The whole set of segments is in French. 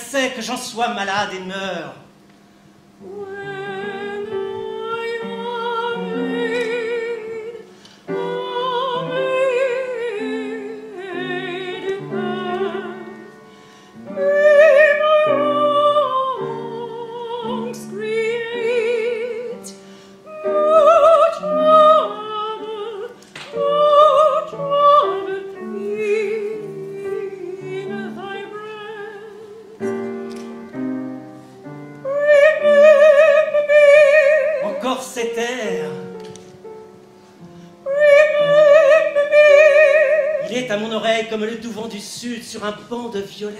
sait que j'en sois malade et meure. Comme le doux vent du sud sur un banc de violettes,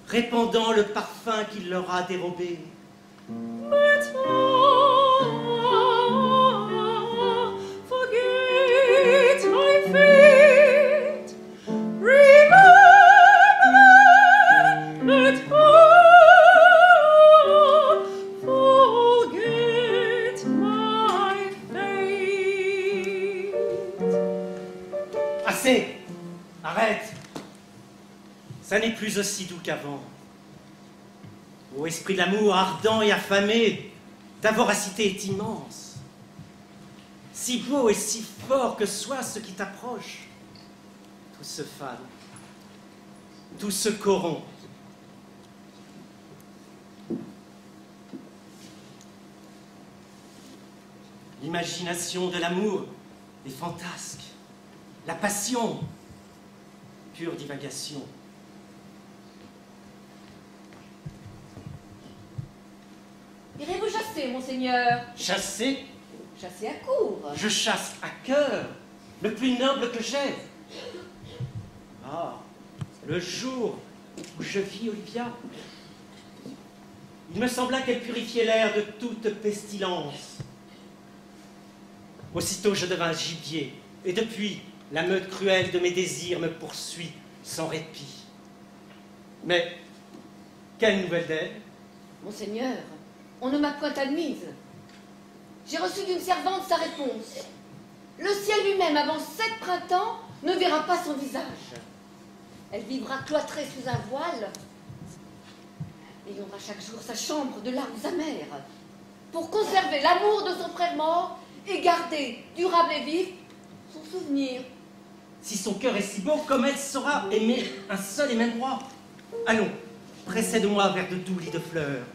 répandant le parfum qu'il leur a dérobé. Assez! Arrête! Ça n'est plus aussi doux qu'avant. Ô esprit de l'amour ardent et affamé, ta voracité est immense. Si beau et si fort que soit ce qui t'approche, tout se fane, tout se corrompt. L'imagination de l'amour est fantasque, la passion, pure divagation. Irez-vous chasser, monseigneur? Chasser? Chasser à court. Je chasse à cœur, le plus noble que j'ai. Ah, le jour où je vis Olivia, il me sembla qu'elle purifiait l'air de toute pestilence. Aussitôt je devins gibier, et depuis, la meute cruelle de mes désirs me poursuit sans répit. Mais, quelle nouvelle d'elle? Monseigneur, on ne m'a point admise. J'ai reçu d'une servante sa réponse. Le ciel lui-même, avant 7 printemps, ne verra pas son visage. Elle vivra cloîtrée sous un voile et aura chaque jour sa chambre de larmes amères pour conserver l'amour de son frère mort et garder, durable et vif, son souvenir. Si son cœur est si beau, comme elle saura aimer un seul et même roi? Allons, précède-moi vers de doux lits de fleurs.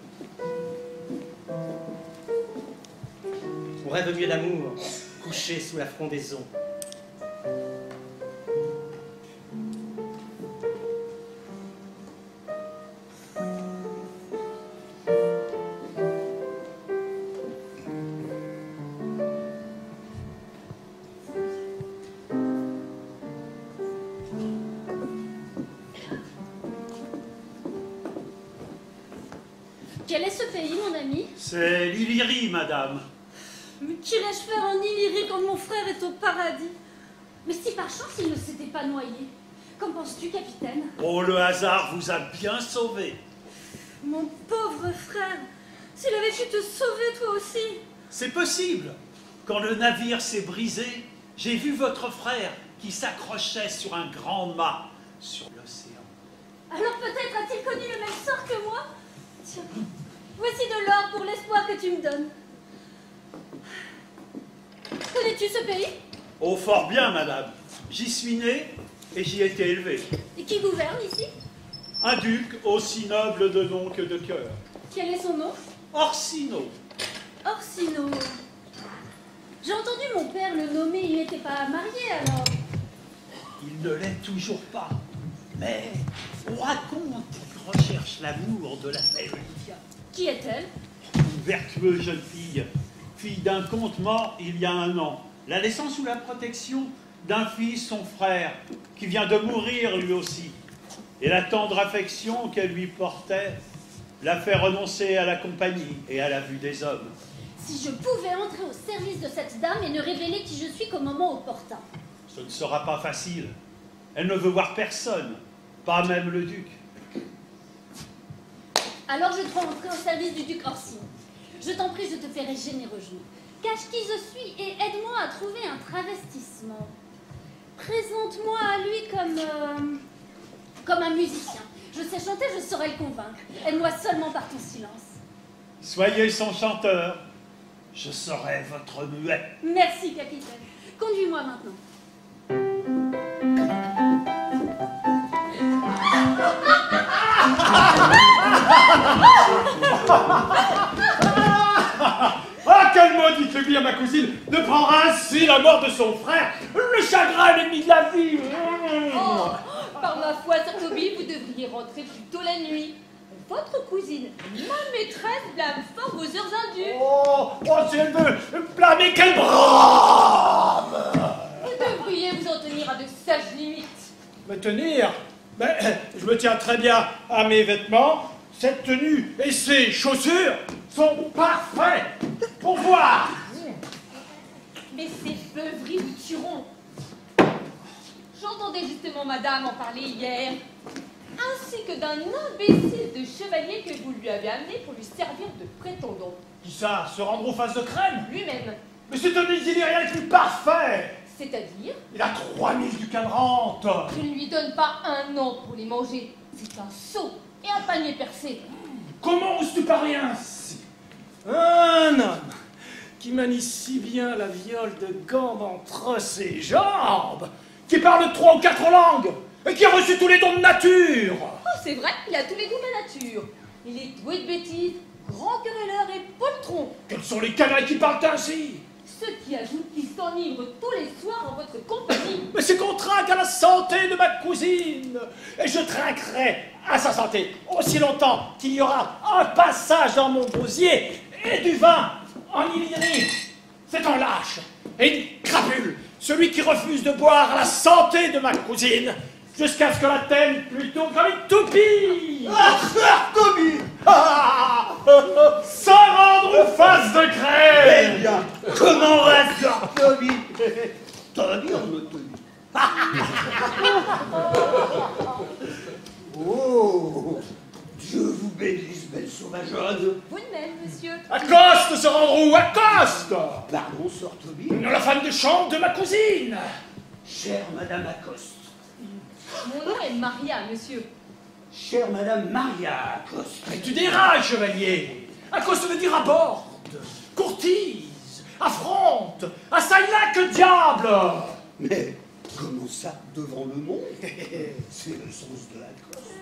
On rêve mieux d'amour, couché sous la frondaison. Quel est ce pays, mon ami? C'est l'Illyrie, madame. Mais qu'irais-je faire en Illyrie quand mon frère est au paradis? Mais si par chance il ne s'était pas noyé, qu'en penses-tu, capitaine? Oh, le hasard vous a bien sauvé. Mon pauvre frère, s'il avait pu te sauver toi aussi. C'est possible. Quand le navire s'est brisé, j'ai vu votre frère qui s'accrochait sur un grand mât sur l'océan. Alors peut-être a-t-il connu le même sort que moi? Tiens, voici de l'or pour l'espoir que tu me donnes. Connais-tu ce pays? Oh, fort bien, madame. J'y suis né et j'y ai été élevé. Et qui gouverne ici? Un duc aussi noble de nom que de cœur. Quel est son nom? Orsino. Orsino. J'ai entendu mon père le nommer, il n'était pas marié alors. Il ne l'est toujours pas. Mais on raconte qu'il recherche l'amour de la belle Olivia. Qui est-elle? Une vertueuse jeune fille, fille d'un comte mort il y a 1 an, la laissant sous la protection d'un fils, son frère, qui vient de mourir lui aussi. Et la tendre affection qu'elle lui portait l'a fait renoncer à la compagnie et à la vue des hommes. Si je pouvais entrer au service de cette dame et ne révéler qui je suis qu'au moment opportun. Ce ne sera pas facile. Elle ne veut voir personne, pas même le duc. Alors je dois entrer au service du duc Orsino. Je t'en prie, je te ferai généreusement. Cache qui je suis et aide-moi à trouver un travestissement. Présente-moi à lui comme un musicien. Je sais chanter, je saurais le convaincre. Aide-moi seulement par ton silence. Soyez son chanteur. Je serai votre muet. Merci, capitaine. Conduis-moi maintenant. Ah, quel maudit lubi à ma cousine de prendre ainsi la mort de son frère, le chagrin l'ennemi de la vie. Oh, par ma foi, Sir Toby, vous devriez rentrer plus tôt la nuit. Votre cousine, ma maîtresse, blâme fort vos heures indues. Oh, ciel de blâmer, quel brave! Vous devriez vous en tenir à de sages limites. Me tenir? Mais je me tiens très bien à mes vêtements. Cette tenue et ces chaussures sont parfaits pour voir. Mais ces beuveries vous tueront. J'entendais justement madame en parler hier, ainsi que d'un imbécile de chevalier que vous lui avez amené pour lui servir de prétendant. Qui ça? Se rendre aux faces de crème? Lui-même. Mais c'est un illyrial qui est parfait. C'est-à-dire, Il a 3000 ducats de rente. je ne lui donne pas un an pour les manger. C'est un seau et un panier percé. Comment oses-tu parler ainsi? Un homme qui manie si bien la viole de gambe entre ses jambes, qui parle 3 ou 4 langues, et qui a reçu tous les dons de nature. Oh, c'est vrai, il a tous les goûts de la nature. Il est doué de bêtises, grand querelleur et poltron. Quels sont les canailles qui parlent ainsi? Ceux qui ajoutent qu'ils s'enivrent tous les soirs en votre compagnie. Mais c'est qu'on trinque à la santé de ma cousine. Et je trinquerai à sa santé aussi longtemps qu'il y aura un passage dans mon gosier et du vin en Illyrie. C'est un lâche et une crapule, celui qui refuse de boire à la santé de ma cousine, jusqu'à ce que la teigne plutôt comme une toupie. Ah, Toby! Sans rendre aux faces de crème. Eh bien, comment va ça, Toby? Toby, on me Toby. Oh, Dieu vous bénisse, belle sauvageonne. Vous de même, monsieur. Accoste, Sir Andrew, accoste! Pardon, Sir Toby. Non, la femme de chambre de ma cousine. Chère Madame Accoste. Mon nom est Maria, monsieur. Chère Madame Maria Accoste. Mais tu dérailles, chevalier. Accoste veut dire aborde, courtise, affronte, assaille là, que diable! Mais comment ça, devant le monde? C'est le sens de Accoste.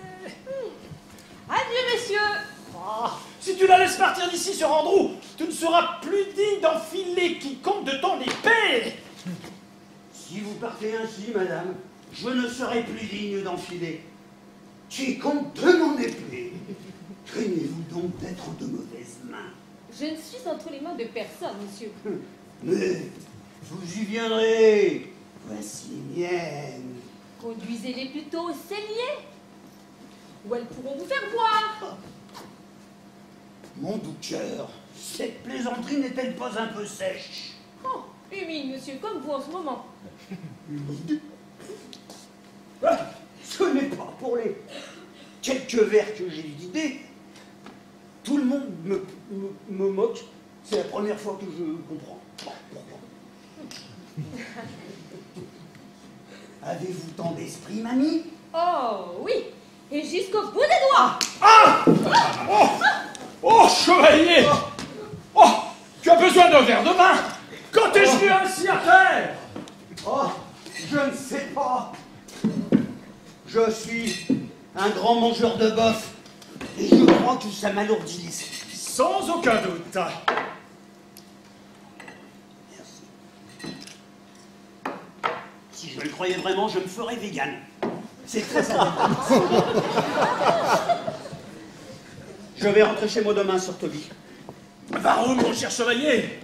Adieu, messieurs. Ah, si tu la laisses partir d'ici, Sir Andrew, tu ne seras plus digne d'enfiler quiconque de ton épée. Si vous partez ainsi, Madame, je ne serai plus digne d'enfiler quiconque de mon épée. Craignez-vous donc d'être en de mauvaises mains? Je ne suis entre les mains de personne, monsieur. Mais vous y viendrez. Voici les miennes. Conduisez-les plutôt au cellier, où elles pourront vous faire boire. Mon doux cœur, cette plaisanterie n'est-elle pas un peu sèche? Oh, humide, monsieur, comme vous en ce moment. Humide? Ah, ce n'est pas pour les quelques vers que j'ai d'idées. Tout le monde me moque. C'est la première fois que je comprends. Bon, pourquoi? Avez-vous tant d'esprit, mamie? Oh, oui, et jusqu'au bout des doigts. Oh, chevalier! Oh, tu as besoin d'un verre de vin? Quand t'es-je vu ainsi à terre? Oh, je ne sais pas. Je suis un grand mangeur de bœuf et je crois que ça m'alourdit l'esprit. Sans aucun doute. Merci. Si je le croyais vraiment, je me ferais vegan. C'est très agréable. Je vais rentrer chez moi demain, Sir Toby. Va où, mon cher chevalier?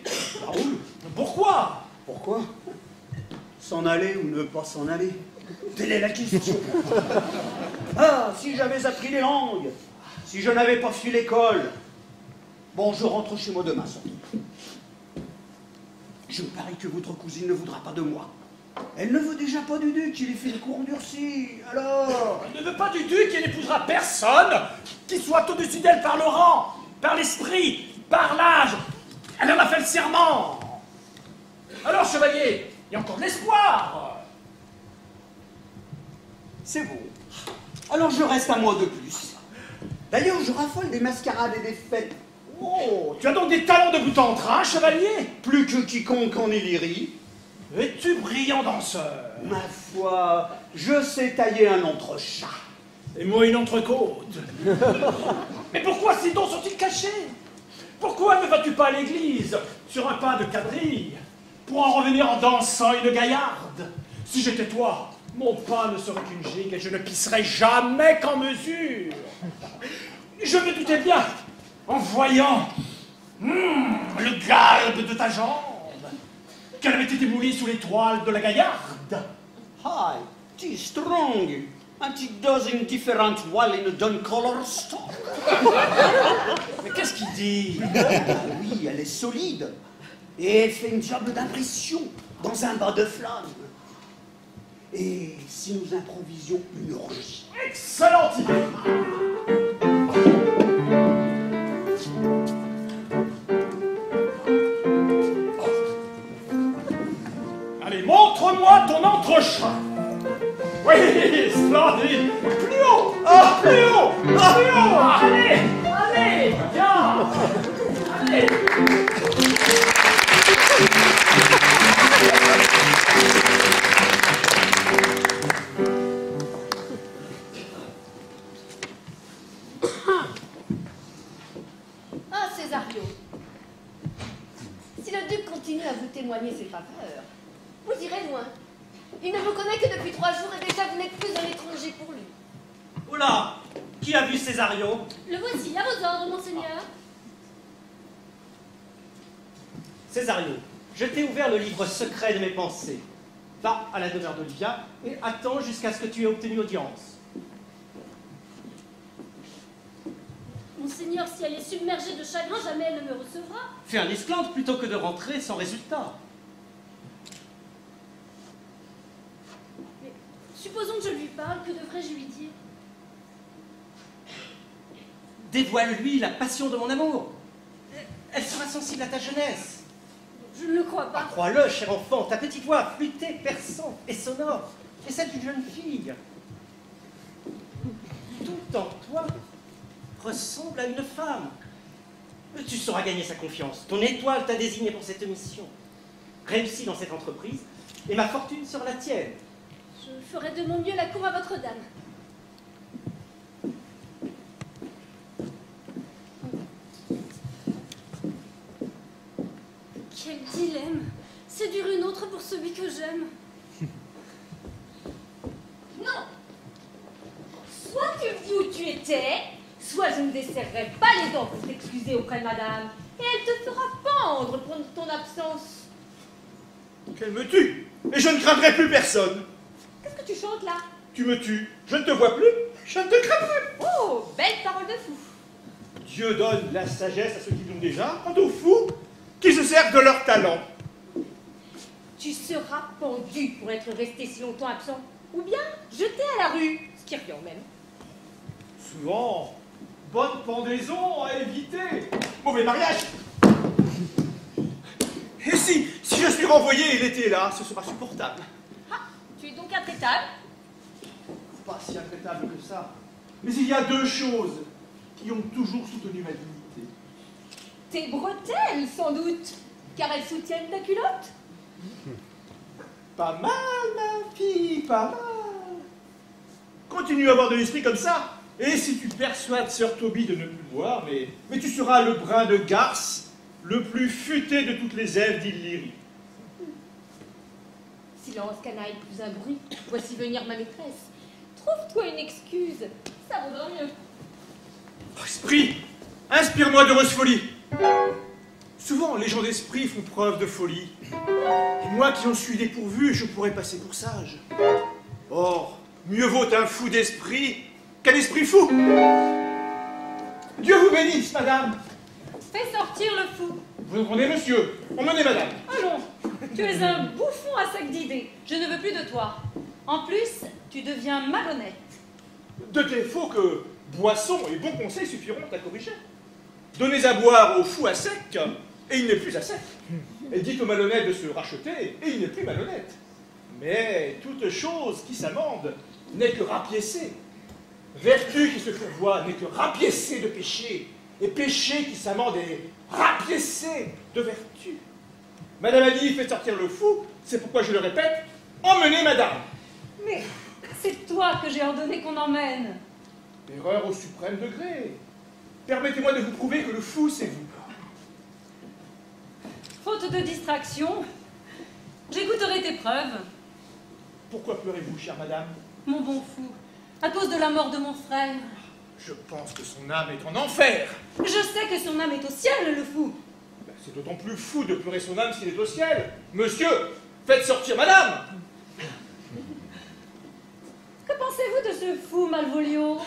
Raoul, Pourquoi? pourquoi? S'en aller ou ne pas s'en aller? Telle est la question. Ah, si j'avais appris les langues, si je n'avais pas fui l'école. Bon, je rentre chez moi demain, Sir Toby. Je me parie que votre cousine ne voudra pas de moi. Elle ne veut déjà pas du duc, il est fait une cour endurcie. Alors? Elle ne veut pas du duc et n'épousera personne qui soit au-dessus d'elle par le rang, par l'esprit, par l'âge. Elle en a fait le serment. Alors, chevalier, il y a encore de l'espoir. C'est bon. Alors je reste un mois de plus. D'ailleurs, je raffole des mascarades et des fêtes. Oh, tu as donc des talents de bout en train, chevalier? Plus que quiconque en Illyrie. Es-tu brillant danseur? Ma foi, je sais tailler un entrechat. Et moi une entrecôte. Mais pourquoi ces dons sont-ils cachés? Pourquoi ne vas-tu pas à l'église sur un pas de quadrille pour en revenir en dansant une gaillarde? Si j'étais toi, mon pas ne serait qu'une gigue et je ne pisserais jamais qu'en mesure. Je me doutais bien, en voyant le galbe de ta jambe, qu'elle avait été moulie sous les toiles de la gaillarde. Hi, tis strong. And it does in different well in a dun color stock. Mais qu'est-ce qu'il dit? Oui, elle est solide. Et elle fait une job d'impression dans un bas de flamme. Et si nous improvisions une orgie? Excellente idée! Allez, montre-moi ton entrechat! Oui, splendide! Plus haut! Ah, plus haut! Plus haut! Allez! Allez! Viens! Allez! Ah, Césario, si le duc continue à vous témoigner ses faveurs, vous irez loin. Il ne vous connaît que depuis 3 jours et déjà vous n'êtes plus un étranger pour lui. Oula! Qui a vu Césario? Le voici, à vos ordres, monseigneur. Césario, je t'ai ouvert le livre secret de mes pensées. Va à la demeure d'Olivia et attends jusqu'à ce que tu aies obtenu audience. Monseigneur, si elle est submergée de chagrin, jamais elle ne me recevra. Fais un esclandre plutôt que de rentrer sans résultat. Mais supposons que je lui parle, que devrais-je lui dire? Dévoile-lui la passion de mon amour. Elle sera sensible à ta jeunesse. Je ne le crois pas. Crois-le, cher enfant, ta petite voix flûtée, perçante et sonore est celle d'une jeune fille. Tout en toi ressemble à une femme. Tu sauras gagner sa confiance. Ton étoile t'a désigné pour cette mission. Réussis dans cette entreprise et ma fortune sera la tienne. Je ferai de mon mieux la cour à votre dame. Quel dilemme! Séduire une autre pour celui que j'aime. Non! Soit tu me dis où tu étais, soit je ne desserrerai pas les dents pour t'excuser auprès de madame, et elle te fera pendre pour ton absence. Qu'elle me tue, et je ne craindrai plus personne. Qu'est-ce que tu chantes là? Tu me tues, je ne te vois plus, je ne te crains plus. Oh, belle parole de fou! Dieu donne la sagesse à ceux qui l'ont déjà, quant aux fous qui se servent de leur talent. Tu seras pendu pour être resté si longtemps absent, ou bien jeté à la rue, ce qui revient au même. Souvent, bonne pendaison à éviter. Mauvais mariage. Et si je suis renvoyé et l'été là, ce sera supportable. Ah, tu es donc intraitable? Pas si intraitable que ça. Mais il y a 2 choses qui ont toujours soutenu ma dignité. Tes bretelles, sans doute, car elles soutiennent ta culotte. Pas mal, ma fille, pas mal. Continue à avoir de l'esprit comme ça. Et si tu persuades Sir Toby de ne plus boire, mais tu seras le brin de garce le plus futé de toutes les Èves d'Illyrie. Silence, canaille, plus un bruit. Voici venir ma maîtresse. Trouve-toi une excuse, ça vaudra mieux. Oh, esprit, inspire-moi d'heureuse folie. Souvent, les gens d'esprit font preuve de folie. Et moi qui en suis dépourvu, je pourrais passer pour sage. Or, mieux vaut un fou d'esprit qu'un esprit fou. Dieu vous bénisse, madame. Fais sortir le fou. Vous entendez, monsieur? Emmenez, madame. Allons, tu es un bouffon à sac d'idées. Je ne veux plus de toi. En plus, tu deviens malhonnête. De défaut que boisson et bons conseils suffiront à corriger. Donnez à boire au fou à sec, et il n'est plus à sec. Et dites au malhonnête de se racheter, et il n'est plus malhonnête. Mais toute chose qui s'amende n'est que rapiécée. Vertu qui se fourvoie n'est que rapiécé de péché, et péché qui s'amende est rapiécé de vertu. Madame a dit, faites sortir le fou, c'est pourquoi je le répète, emmenez madame. Mais c'est toi que j'ai ordonné qu'on emmène. Erreur au suprême degré. Permettez-moi de vous prouver que le fou, c'est vous. Faute de distraction, j'écouterai tes preuves. Pourquoi pleurez-vous, chère madame? Mon bon fou, à cause de la mort de mon frère. Je pense que son âme est en enfer. Je sais que son âme est au ciel, le fou. Ben, c'est d'autant plus fou de pleurer son âme s'il est au ciel. Monsieur, faites sortir madame. Que pensez-vous de ce fou, Malvolio?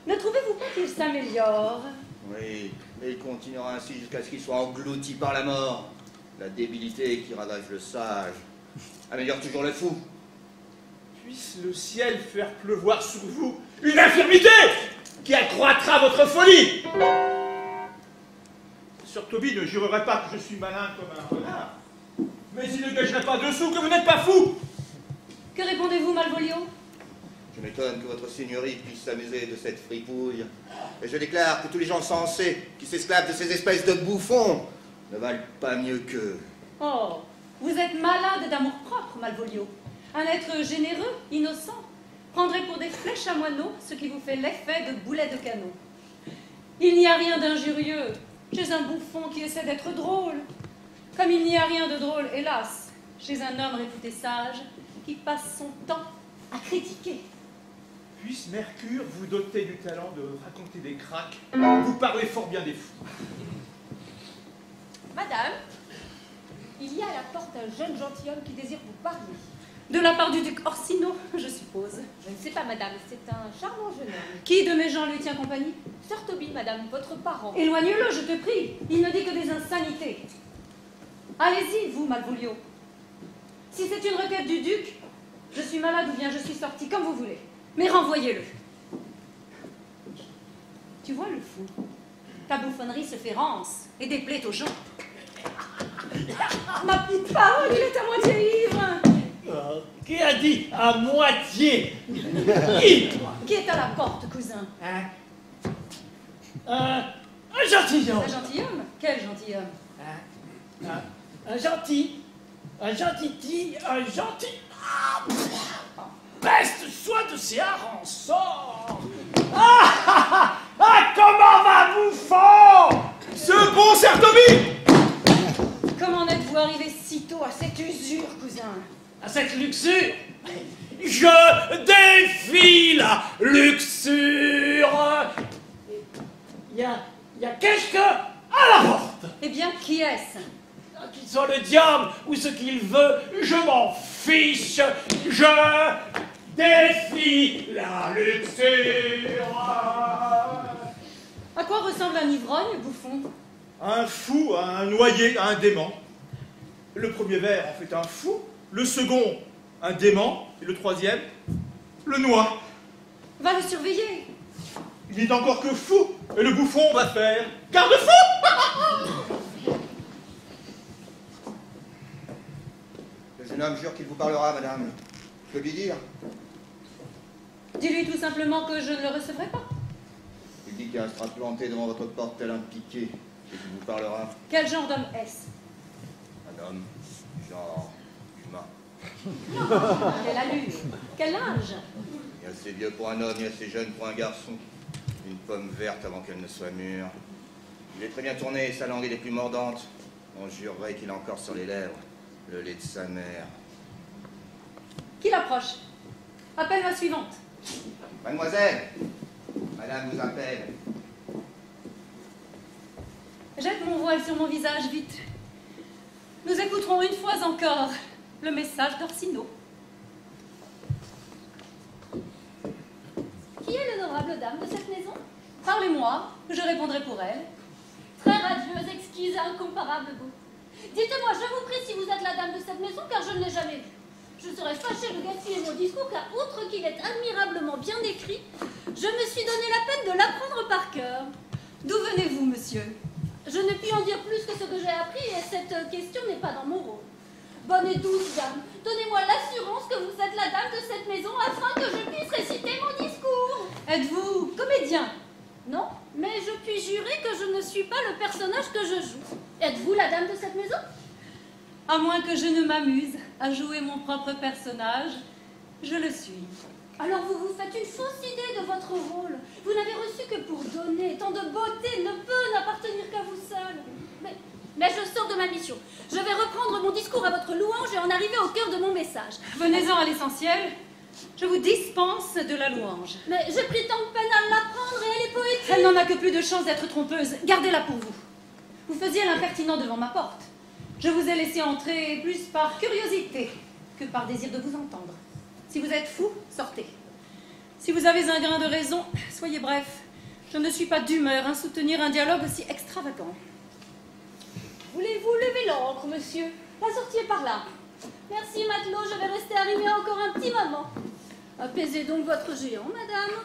Ne trouvez-vous pas qu'il s'améliore? Oui, et il continuera ainsi jusqu'à ce qu'il soit englouti par la mort. La débilité qui ravage le sage améliore toujours le fou. Puisse le ciel faire pleuvoir sur vous une infirmité qui accroîtra votre folie. Sir Toby ne jurerait pas que je suis malin comme un renard, mais il ne gagerait pas dessous que vous n'êtes pas fou. Que répondez-vous, Malvolio? Je m'étonne que votre seigneurie puisse s'amuser de cette fripouille. Et je déclare que tous les gens sensés qui s'esclavent de ces espèces de bouffons ne valent pas mieux qu'eux. Oh, vous êtes malade d'amour-propre, Malvolio. Un être généreux, innocent, prendrait pour des flèches à moineaux ce qui vous fait l'effet de boulets de canon. Il n'y a rien d'injurieux chez un bouffon qui essaie d'être drôle, comme il n'y a rien de drôle, hélas, chez un homme réputé sage qui passe son temps à critiquer. Puisse Mercure vous doter du talent de raconter des cracks, vous parlez fort bien des fous. Madame, il y a à la porte un jeune gentilhomme qui désire vous parler. De la part du duc Orsino, je suppose. Je ne sais pas, madame, c'est un charmant jeune homme. Qui de mes gens lui tient compagnie? Sir Toby, madame, votre parent. Éloigne-le, je te prie. Il ne dit que des insanités. Allez-y, vous, Malvolio. Si c'est une requête du duc, je suis malade ou bien je suis sortie, comme vous voulez. Mais renvoyez-le. Tu vois le fou? Ta bouffonnerie se fait rance et déplaît aux gens. Ma petite parole, il est à moitié ivre. Qui a dit à moitié ivre? Qui est à la porte, cousin? Un gentilhomme. Un gentilhomme? Quel gentilhomme? Un gentil. Peste soit de ces harançons. Comment va bouffon? Ce bon Sir Toby! Comment êtes-vous arrivé si tôt à cette usure, cousin? À cette luxure? Je défie la luxure. Il y a quelqu'un à la porte. Eh bien, qui est-ce? Qu'il soit le diable ou ce qu'il veut, je m'en fiche. Je défie la luxure. À quoi ressemble un ivrogne, bouffon? Un fou, un noyé, un dément. Le premier vers en fait un fou, le second un dément, et le troisième le noie. Va le surveiller. Il n'est encore que fou, et le bouffon va faire garde-fou. Le jeune homme jure qu'il vous parlera, madame. Je peux lui dire? Dis-lui tout simplement que je ne le recevrai pas. Il dit qu'il sera planté devant votre porte tel un piquet, et qu'il vous parlera. Quel genre d'homme est-ce? Un homme, genre humain. Quelle allure? Quel âge? Il est assez vieux pour un homme, il est assez jeune pour un garçon. Une pomme verte avant qu'elle ne soit mûre. Il est très bien tourné et sa langue est des plus mordantes. On jurerait qu'il a encore sur les lèvres le lait de sa mère. Qu'il approche. Appelle ma suivante. Mademoiselle, madame vous appelle. Jette mon voile sur mon visage, vite. Nous écouterons une fois encore le message d'Orsino. Qui est l'honorable dame de cette maison? Parlez-moi, je répondrai pour elle. Très radieuse, exquise et incomparable beau. Dites-moi, je vous prie, si vous êtes la dame de cette maison, car je ne l'ai jamais vue. Je serais fâchée de gaspiller mon discours, car outre qu'il est admirablement bien écrit, je me suis donné la peine de l'apprendre par cœur. D'où venez-vous, monsieur? Je ne puis en dire plus que ce que j'ai appris, et cette question n'est pas dans mon rôle. Bonne et douce dame, donnez-moi l'assurance que vous êtes la dame de cette maison, afin que je puisse réciter mon discours. Êtes-vous comédien? Non, mais je puis jurer que je ne suis pas le personnage que je joue. Êtes-vous la dame de cette maison? À moins que je ne m'amuse à jouer mon propre personnage, je le suis. Alors vous vous faites une fausse idée de votre rôle. Vous n'avez reçu que pour donner. Tant de beauté ne peut n'appartenir qu'à vous seul. Mais je sors de ma mission. Je vais reprendre mon discours à votre louange et en arriver au cœur de mon message. Venez-en à l'essentiel. Je vous dispense de la louange. Mais j'ai pris tant de peine à l'apprendre et elle est poétique. Elle n'en a que plus de chance d'être trompeuse. Gardez-la pour vous. Vous faisiez l'impertinent devant ma porte. Je vous ai laissé entrer plus par curiosité que par désir de vous entendre. Si vous êtes fou, sortez. Si vous avez un grain de raison, soyez bref. Je ne suis pas d'humeur à soutenir un dialogue aussi extravagant. Voulez-vous lever l'ancre, monsieur? La sortie est par là. Merci, matelot, je vais rester arrimé encore un petit moment. Apaisez donc votre géant, madame.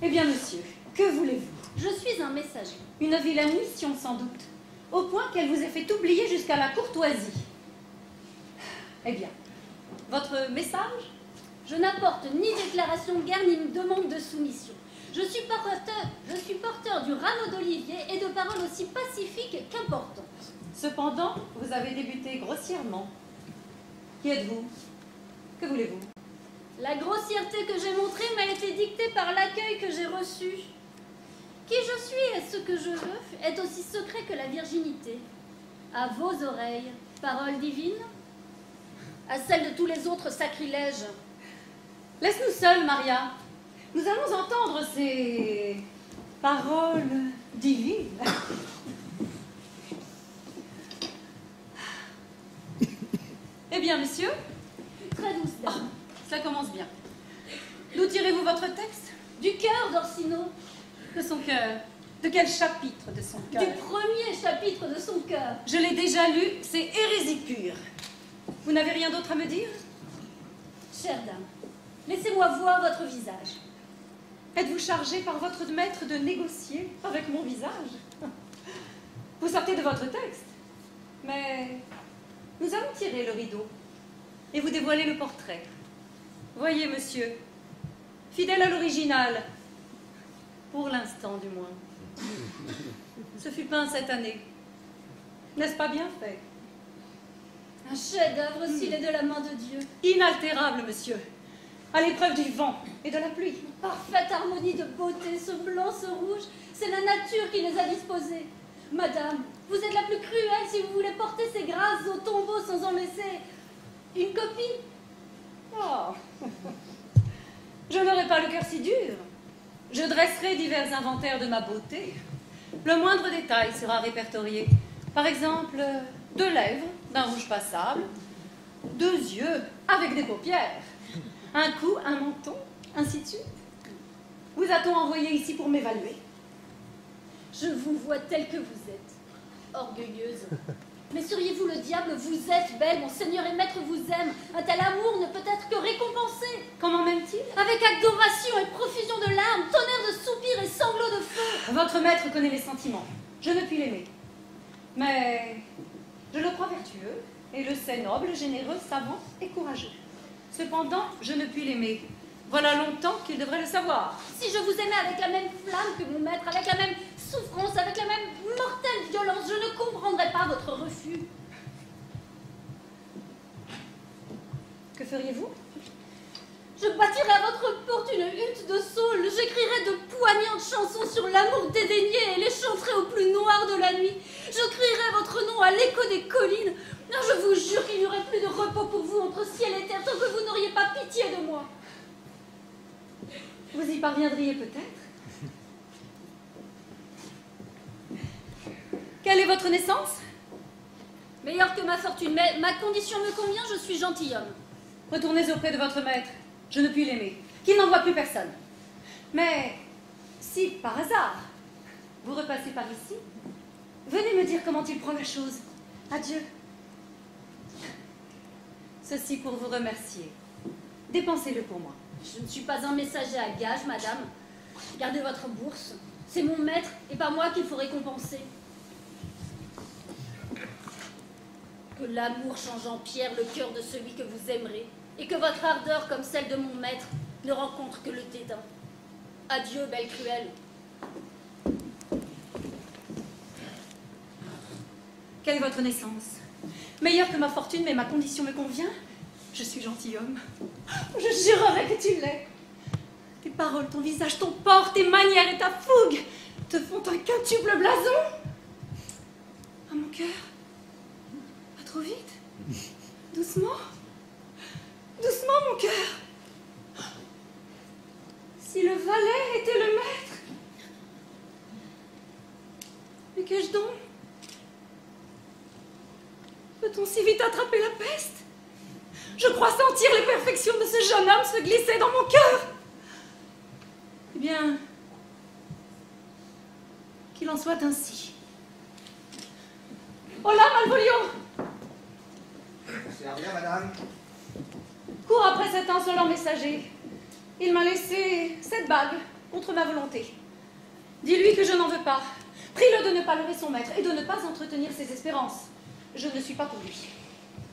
Eh bien, monsieur, que voulez-vous? Je suis un messager. Une vilaine mission, sans doute, au point qu'elle vous ait fait oublier jusqu'à la courtoisie. Eh bien, votre message? Je n'apporte ni déclaration de guerre, ni une demande de soumission. Je suis porteur du rameau d'olivier et de paroles aussi pacifiques qu'importantes. Cependant, vous avez débuté grossièrement. Qui êtes-vous? Que voulez-vous? La grossièreté que j'ai montrée m'a été dictée par l'accueil que j'ai reçu. Qui je suis et ce que je veux est aussi secret que la virginité. À vos oreilles, paroles divines? À celles de tous les autres sacrilèges? Laisse-nous seuls, Maria. Nous allons entendre ces paroles divines. Eh bien, monsieur? Très douce dame. Cela commence bien. D'où tirez-vous votre texte? Du cœur d'Orsino. De son cœur. De quel chapitre de son cœur? Du premier chapitre de son cœur. Je l'ai déjà lu, c'est hérésie pure. Vous n'avez rien d'autre à me dire? Chère dame, laissez-moi voir votre visage. Êtes-vous chargée par votre maître de négocier avec mon visage? Vous sortez de votre texte. Mais nous allons tirer le rideau et vous dévoiler le portrait. Voyez, monsieur, fidèle à l'original, pour l'instant du moins. Ce fut peint cette année. N'est-ce pas bien fait? Un chef-d'œuvre s'il est de la main de Dieu. Inaltérable, monsieur, à l'épreuve du vent et de la pluie. Parfaite harmonie de beauté, ce blanc, ce rouge, c'est la nature qui les a disposés. Madame, vous êtes la plus cruelle si vous voulez porter ces grâces au tombeau sans en laisser une copie. Oh. Je n'aurai pas le cœur si dur. Je dresserai divers inventaires de ma beauté. Le moindre détail sera répertorié. Par exemple, 2 lèvres d'un rouge passable, 2 yeux avec des paupières, un cou, un menton, ainsi de suite. Vous a-t-on envoyé ici pour m'évaluer? Je vous vois telle que vous êtes, orgueilleuse. Mais seriez-vous le diable? Vous êtes belle, mon Seigneur et Maître vous aime. Un tel amour ne peut être que récompensé. Comment m'aime-t-il? Avec adoration et profusion de larmes, tonnerre de soupirs et sanglots de feu. Votre maître connaît les sentiments. Je ne puis l'aimer. Mais je le crois vertueux et le sais noble, généreux, savant et courageux. Cependant, je ne puis l'aimer. Voilà longtemps qu'il devrait le savoir. Si je vous aimais avec la même flamme que mon maître, avec la même souffrance, avec la même mortelle violence, je ne comprendrais pas votre refus. Que feriez-vous? Je bâtirais à votre porte une hutte de saule, j'écrirais de poignantes chansons sur l'amour dédaigné et les chanterais au plus noir de la nuit. Je crierais votre nom à l'écho des collines. Non, je vous jure qu'il n'y aurait plus de repos pour vous entre ciel et terre tant que vous n'auriez pas pitié de moi. Vous y parviendriez peut-être. Quelle est votre naissance? Meilleure que ma fortune, mais ma condition me convient, je suis gentilhomme. Retournez auprès de votre maître. Je ne puis l'aimer. Qu'il n'en voit plus personne. Mais si, par hasard, vous repassez par ici, venez me dire comment il prend la chose. Adieu. Ceci pour vous remercier. Dépensez-le pour moi. Je ne suis pas un messager à gage, madame. Gardez votre bourse. C'est mon maître et pas moi qu'il faut récompenser. Que l'amour change en pierre le cœur de celui que vous aimerez, et que votre ardeur, comme celle de mon maître, ne rencontre que le dédain. Adieu, belle cruelle. Quelle est votre naissance? Meilleure que ma fortune, mais ma condition me convient? Je suis gentilhomme. Je jurerais que tu l'es. Tes paroles, ton visage, ton port, tes manières et ta fougue te font un quintuple blason. À mon cœur, pas trop vite. Doucement. Doucement, mon cœur. Si le valet était le maître. Mais qu'ai-je donc? Peut-on si vite attraper la peste? Je crois sentir les perfections de ce jeune homme se glisser dans mon cœur. Eh bien, qu'il en soit ainsi. Oh là, Malvolio! C'est rien, madame. Cours après cet insolent messager. Il m'a laissé cette bague contre ma volonté. Dis-lui que je n'en veux pas. Prie-le de ne pas leurrer son maître et de ne pas entretenir ses espérances. Je ne suis pas pour lui.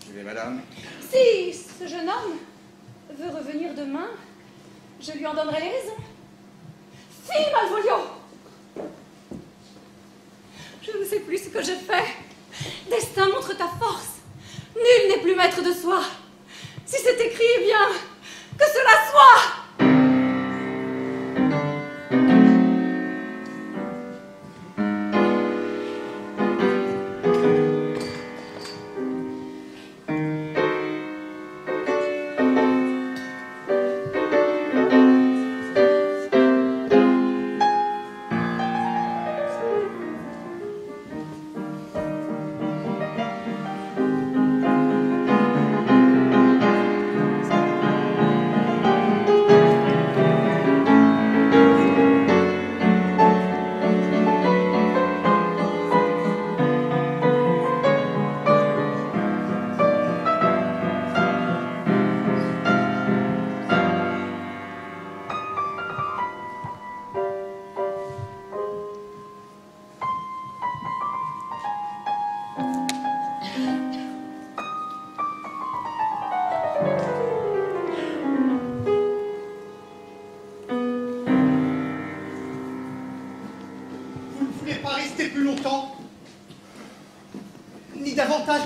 Je vais, madame. Si ce jeune homme veut revenir demain, je lui en donnerai les raisons. Si, Malvolio! Je ne sais plus ce que je fais. Destin, montre ta force. Nul n'est plus maître de soi. Si c'est écrit, eh bien, que cela soit!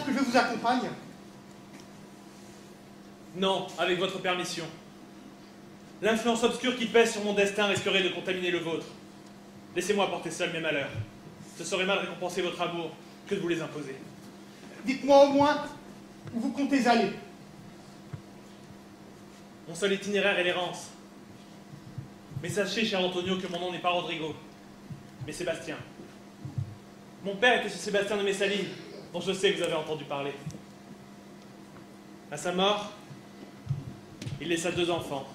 Que je vous accompagne? Non, avec votre permission. L'influence obscure qui pèse sur mon destin risquerait de contaminer le vôtre. Laissez-moi porter seul mes malheurs. Ce serait mal récompenser votre amour que de vous les imposer. Dites-moi au moins où vous comptez aller. Mon seul itinéraire est l'errance. Mais sachez, cher Antonio, que mon nom n'est pas Rodrigo, mais Sébastien. Mon père était ce Sébastien de Messalines, dont je sais que vous avez entendu parler. À sa mort, il laissa 2 enfants,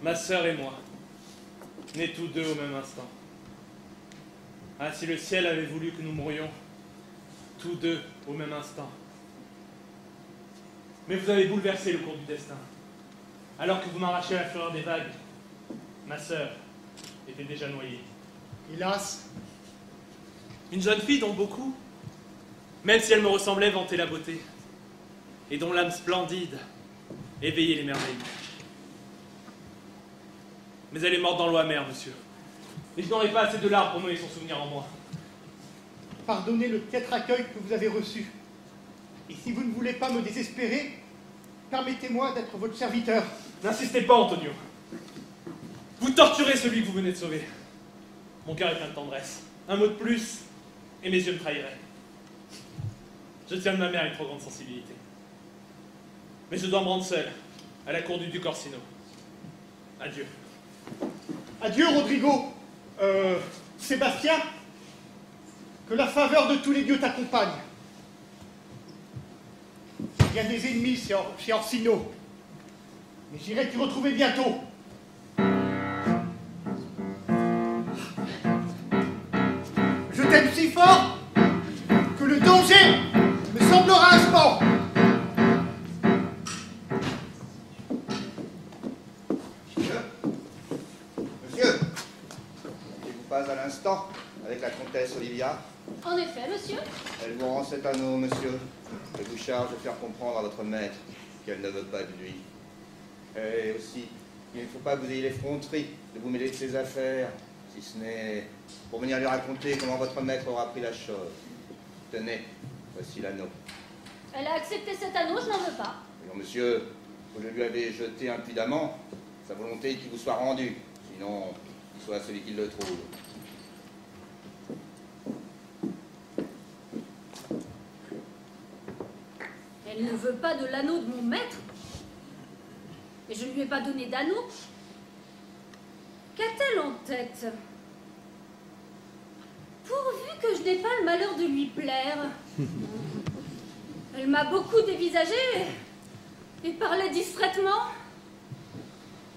ma sœur et moi, nés tous 2 au même instant. Ah, si le ciel avait voulu que nous mourions, tous 2 au même instant. Mais vous avez bouleversé le cours du destin. Alors que vous m'arrachez la fureur des vagues, ma sœur était déjà noyée. Hélas. Une jeune fille dont beaucoup, même si elle me ressemblait, vantait la beauté, et dont l'âme splendide éveillait les merveilles. Mais elle est morte dans l'eau amère, monsieur. Et je n'aurai pas assez de larmes pour noyer son souvenir en moi. Pardonnez le piètre accueil que vous avez reçu. Et si vous ne voulez pas me désespérer, permettez-moi d'être votre serviteur. N'insistez pas, Antonio. Vous torturez celui que vous venez de sauver. Mon cœur est plein de tendresse. Un mot de plus, et mes yeux me trahiraient. Je tiens de ma mère une trop grande sensibilité. Mais je dois me rendre seul, à la cour du duc Orsino. Adieu. Adieu, Rodrigo. Sébastien, que la faveur de tous les dieux t'accompagne. Il y a des ennemis chez Orsino, mais j'irai t'y retrouver bientôt. Je t'aime si fort que le danger me semblera un sport. Monsieur, n'êtes-vous pas à l'instant avec la comtesse Olivia? En effet, monsieur. Elle vous rend cet anneau, monsieur, et vous charge de faire comprendre à votre maître qu'elle ne veut pas de lui. Et aussi Il ne faut pas que vous ayez l'effronterie de vous mêler de ses affaires, si ce n'est pour venir lui raconter comment votre maître aura pris la chose. Tenez, voici l'anneau. Elle a accepté cet anneau, je n'en veux pas. Alors, monsieur, vous le lui avez jeté impudemment, sa volonté est qu'il vous soit rendu, sinon, qu'il soit celui qui le trouve. Elle ne veut pas de l'anneau de mon maître. Et je ne lui ai pas donné d'anneau. Qu'a-t-elle en tête? Pourvu que je n'ai pas le malheur de lui plaire. Elle m'a beaucoup dévisagé et parlait distraitement.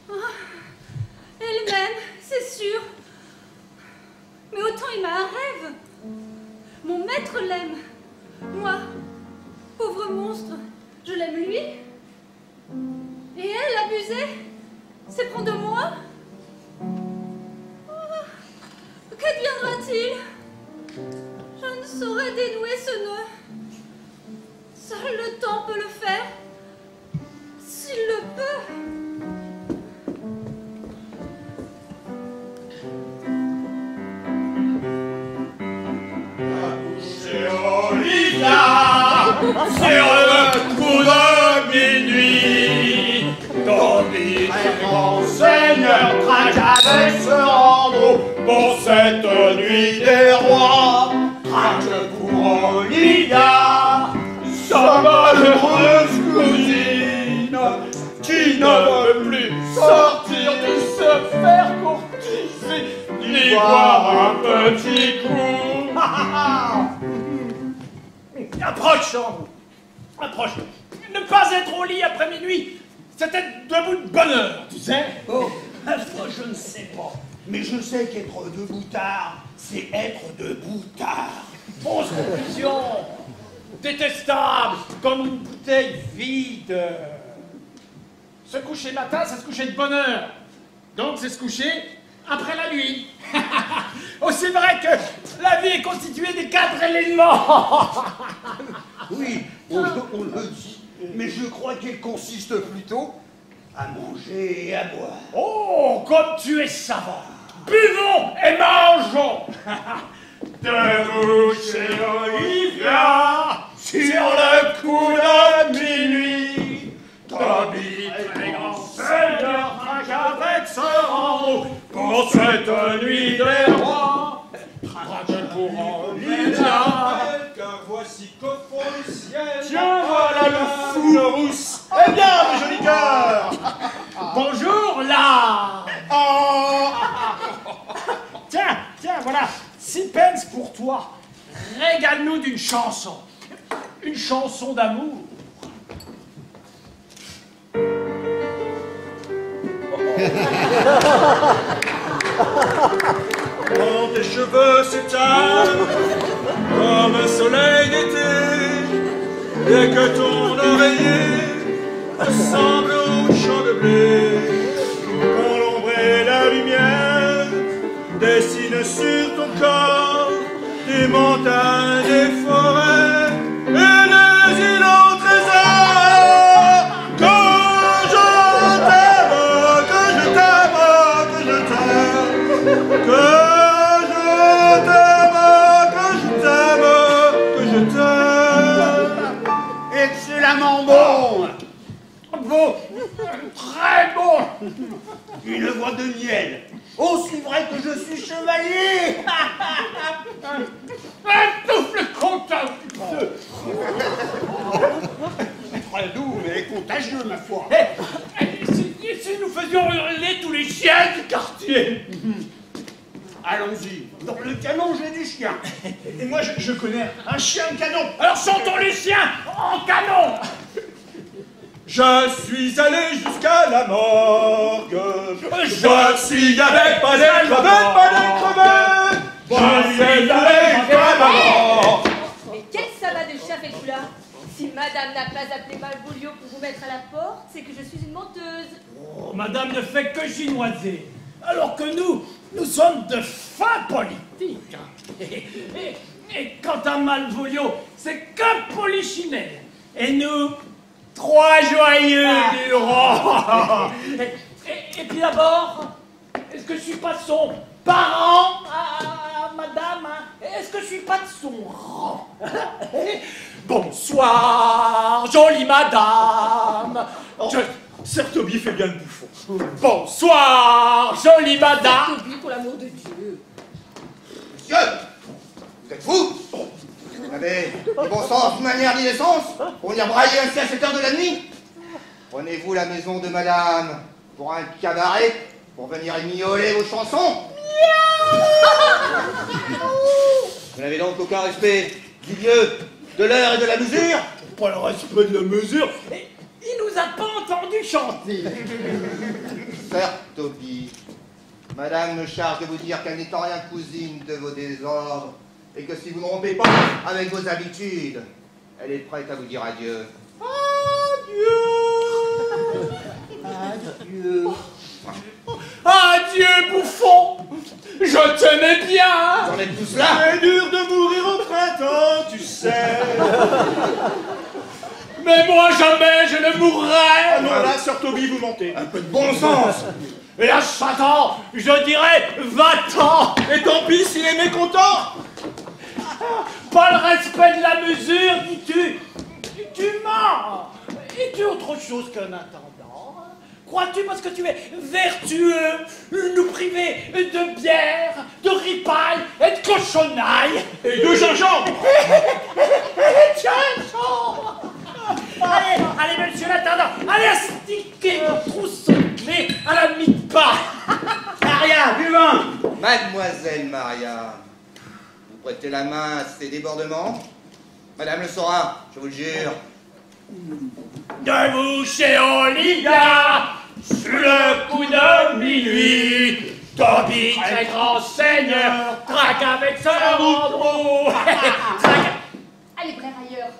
Oh, elle m'aime, c'est sûr. Mais autant il m'a un rêve. Mon maître l'aime. Moi, pauvre monstre, je l'aime lui. Et elle, abusée, s'éprend de moi. Oh, qu'adviendra-t-il? Je ne saurais dénouer ce nœud. Seul le temps peut le faire, s'il le peut. C'est Olivia, sur le coup de minuit, Toby, grand seigneur, traque avec ce rando pour cette nuit des rois. Traque pour Olivia, sa malheureuse cousine, qui ne veut plus sortir ni se faire courtiser, ni boire un petit coup. Approche, Andrew. Approche. Ne pas être au lit après minuit, c'est être debout de bonne heure, tu sais. Oh, ma foi, je ne sais pas. Mais je sais qu'être debout tard, c'est être debout tard. Fausse conclusion. Détestable, comme une bouteille vide. Se coucher matin, c'est se coucher de bonne heure. Donc c'est se coucher après la nuit. Aussi vrai que la vie est constituée des 4 éléments. Oui, on le dit. Mais je crois qu'elle consiste plutôt à manger et à boire. Oh, comme tu es savant. Buvons et mangeons. Debout chez Olivia, sur le coup de minuit, Toby, très grand seigneur, traque avec ce rando pour cette nuit des rois. Traque pour Olivia, Que voici qu'au fond du ciel. tiens, voilà le fou rousse. Eh bien, mes jolis cœurs. Bonjour, là. Oh. Tiens, voilà, 6 pence pour toi. Régale-nous d'une chanson. Une chanson d'amour. Quand tes cheveux s'éteignent comme un soleil d'été et que ton oreiller ressemble au champ de blé, quand l'ombre et la lumière dessinent sur ton corps des montagnes, des forêts et des îles au trésor, que je t'aime, que je t'aime, que je t'aime, que je t'aime, que je t'aime. Excellemment bon. Bon, très bon. Une voix de miel. Aussi vrai que je suis chevalier. Un souffle content. Très doux, mais contagieux, ma foi. Si nous faisions hurler tous les chiens du quartier. Allons-y. Dans le canon, j'ai du chien. Et moi, je connais un chien canon. Alors chantons les chiens en canon. Je suis allé jusqu'à la morgue. Je suis avec pas des crevettes, pas des crevettes. Je suis allé jusqu'à la morgue. Mais quel sabbat de chien fais-tu là? Si madame n'a pas appelé Malvolio pour vous mettre à la porte, c'est que je suis une menteuse. Oh, madame ne fait que chinoiser. Alors que nous sommes de fins politiques. Et quant à Malvolio, c'est qu'un polichinelle. Et nous, 3 joyeux du roi. Et puis d'abord, est-ce que je suis pas son parent, madame? Est-ce que je suis pas de son rang? Bonsoir, jolie madame. Sir Toby fait bien le bouffon. Bonsoir, jolie madame. Toby, pour l'amour de Dieu. Monsieur, vous êtes fou? Vous avez ni bon sens, ni manière, ni décence pour venir brailler ainsi à cette heure de la nuit? Prenez-vous la maison de madame pour un cabaret, pour venir y miauler vos chansons? Vous n'avez donc aucun respect du lieu, de l'heure et de la mesure? Pas le respect de la mesure. Il nous a pas entendu chanter. Sir Toby, madame me charge de vous dire qu'elle n'est en rien cousine de vos désordres, et que si vous ne rompez pas avec vos habitudes, elle est prête à vous dire adieu. Adieu. Adieu, bouffon. Je t'aimais bien. Vous en êtes tous là? C'est dur de mourir au printemps, tu sais. Mais moi jamais je ne mourrai. Ah non, là, Sir Toby, vous mentez. Un peu de bon sens. Et à 5 ans, je dirais 20 ans. Et tant pis s'il est mécontent. Pas le respect de la mesure, dis-tu. Tu mens. Es-tu autre chose qu'un intendant? Crois-tu parce que tu es vertueux nous priver de bière, de ripaille et de cochonaille? Et de gingembre. Et gingembre. Allez, monsieur l'intendant, allez astiquer votre trousseau de clés à la mi-pas. Maria, du vin. Mademoiselle Maria, vous prêtez la main à ces débordements? Madame le saura, je vous le jure. De vous chez Olivia, sous le coup de minuit, Toby, très grand seigneur, traque avec son Andrew. Allez, bref, ailleurs.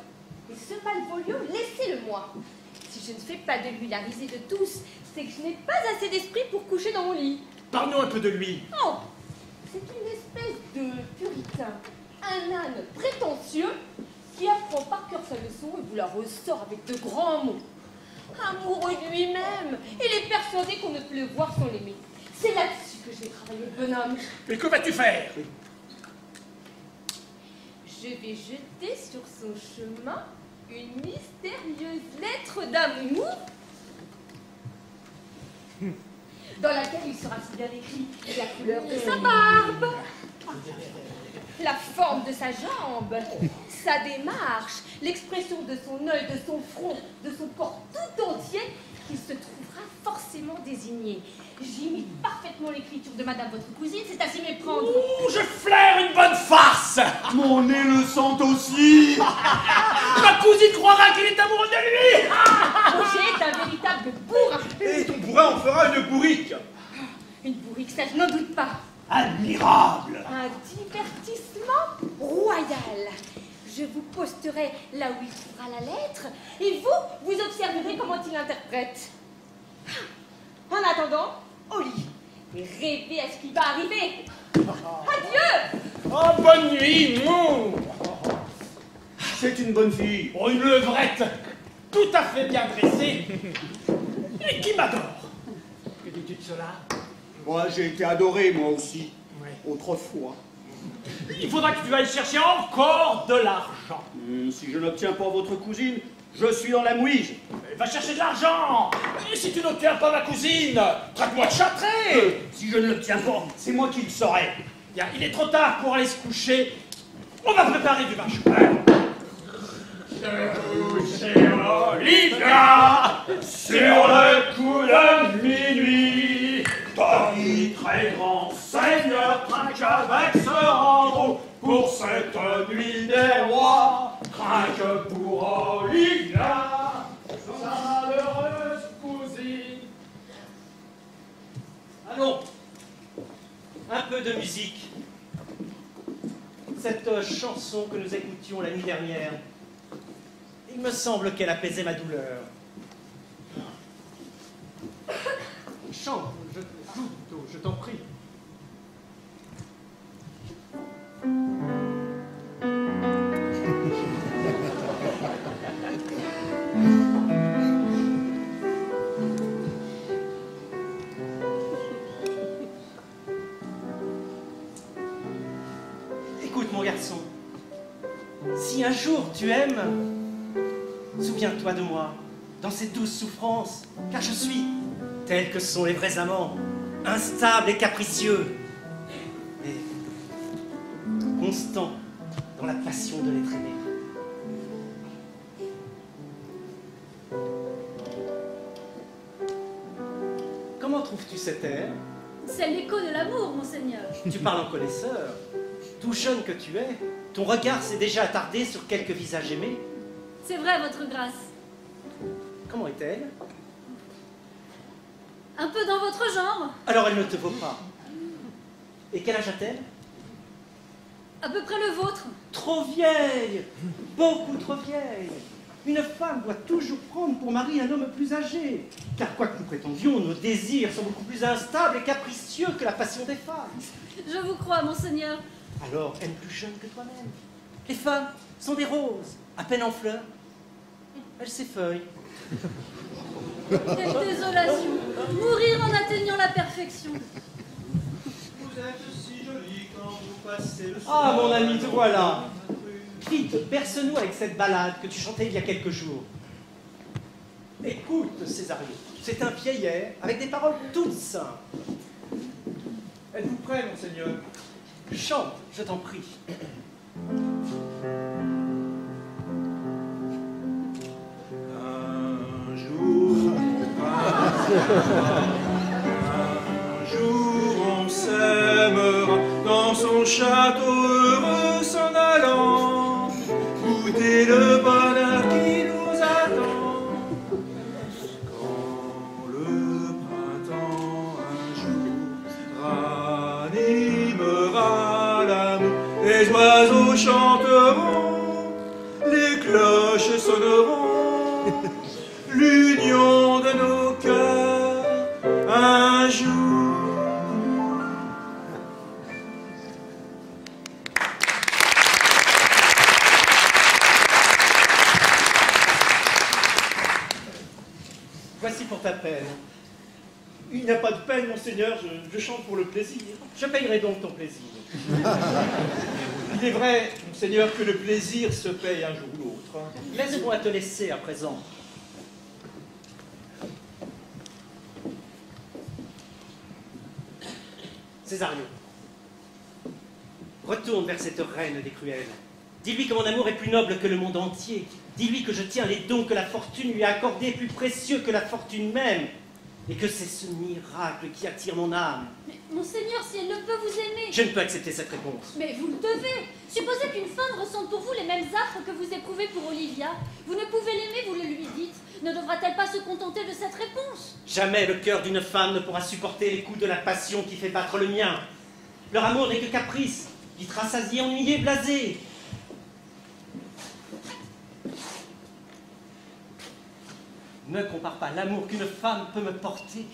Et ce Malvolio, laissez-le-moi. Si je ne fais pas de lui la risée de tous, c'est que je n'ai pas assez d'esprit pour coucher dans mon lit. Parle-nous un peu de lui. Oh, c'est une espèce de puritain, un âne prétentieux qui apprend par cœur sa leçon et vous la ressort avec de grands mots. Amoureux de lui-même, il est persuadé qu'on ne peut le voir sans l'aimer. C'est là-dessus que je vais travailler, le bonhomme. Mais que vas-tu faire? Je vais jeter sur son chemin une mystérieuse lettre d'amour dans laquelle il sera si bien écrit la couleur de sa barbe, la forme de sa jambe, sa démarche, l'expression de son œil, de son front, de son corps tout entier, qu'il se trouvera forcément désigné. J'imite parfaitement l'écriture de madame votre cousine, c'est à s'y méprendre. Ouh, je flaire une bonne farce. Mon nez le sent aussi. Ma cousine croira qu'il est amoureux de lui. Roger est un véritable bourrin. Et ton bourrin en fera une bourrique. Une bourrique, ça je n'en doute pas. Admirable. Un divertissement royal. Je vous posterai là où il trouvera la lettre, et vous observerez comment il l'interprète. En attendant, au lit, et rêvez à ce qui va arriver. Adieu. Oh, bonne nuit, mou. C'est une bonne fille. Oh, une levrette tout à fait bien dressée et qui m'adore. Que dis-tu de cela? Moi, j'ai été adoré, moi aussi. Ouais. Autrefois. Il faudra que tu ailles chercher encore de l'argent. Si je n'obtiens pas votre cousine, je suis dans la mouise. Va chercher de l'argent. Et si tu n'obtiens pas ma cousine, traque-moi de châtré. Si je ne l'obtiens pas, c'est moi qui le saurai. Bien, il est trop tard pour aller se coucher. On va préparer du vin chaud. Chez Olivia, sur le coup de minuit, Toby, très grand seigneur, trinque avec ce Andrew pour cette nuit des rois. Trinque pour Olivia, sa malheureuse cousine. Allons, un peu de musique. Cette chanson que nous écoutions la nuit dernière, il me semble qu'elle apaisait ma douleur. Chante, je t'en prie. Si un jour tu aimes, souviens-toi de moi, dans ces douces souffrances, car je suis tel que sont les vrais amants, instable et capricieux, mais constant dans la passion de l'être aimé. Comment trouves-tu cet air? C'est l'écho de l'amour, monseigneur. Tu parles en connaisseur. Tout jeune que tu es, ton regard s'est déjà attardé sur quelques visages aimés. C'est vrai, votre grâce. Comment est-elle? Un peu dans votre genre. Alors elle ne te vaut pas. Et quel âge a-t-elle? À peu près le vôtre. Trop vieille, beaucoup trop vieille. Une femme doit toujours prendre pour mari un homme plus âgé. Car quoi que nous prétendions, nos désirs sont beaucoup plus instables et capricieux que la passion des femmes. Je vous crois, monseigneur. Alors aime plus jeune que toi-même. Les femmes sont des roses, à peine en fleurs. Elles s'effeuillent. Quelle désolation. Mourir en atteignant la perfection. Vous êtes si jolie quand vous passez le soir. Ah, mon ami, te voilà. Vite, berce-nous avec cette ballade que tu chantais il y a quelques jours. Écoute, Césario, c'est un vieil air avec des paroles toutes simples. Êtes-vous prêt, monseigneur? Chante, je t'en prie. Un jour, on s'aimera dans son château heureux s'en allant, goûter le bonheur qui nous attend. Quand le printemps un jour ranimera l'amour, les oiseaux chanteront, les cloches sonneront, l'union de nos cœurs un jour. Voici pour ta peine. Il n'y a pas de peine, monseigneur, je chante pour le plaisir. Je payerai donc ton plaisir. Il est vrai, monseigneur, que le plaisir se paye un jour ou l'autre. Laisse-moi te laisser à présent. Césario, retourne vers cette reine des cruels. Dis-lui que mon amour est plus noble que le monde entier. Dis-lui que je tiens les dons que la fortune lui a accordés plus précieux que la fortune même. Et que c'est ce miracle qui attire mon âme. Mais, monseigneur, si elle ne peut vous aimer... Je ne peux accepter cette réponse. Mais vous le devez. Supposez qu'une femme ressente pour vous les mêmes affres que vous éprouvez pour Olivia. Vous ne pouvez l'aimer, vous le lui dites. Ne devra-t-elle pas se contenter de cette réponse? Jamais le cœur d'une femme ne pourra supporter les coups de la passion qui fait battre le mien. Leur amour n'est que caprice, vite rassasié, ennuyé, blasé. Ne compare pas l'amour qu'une femme peut me porter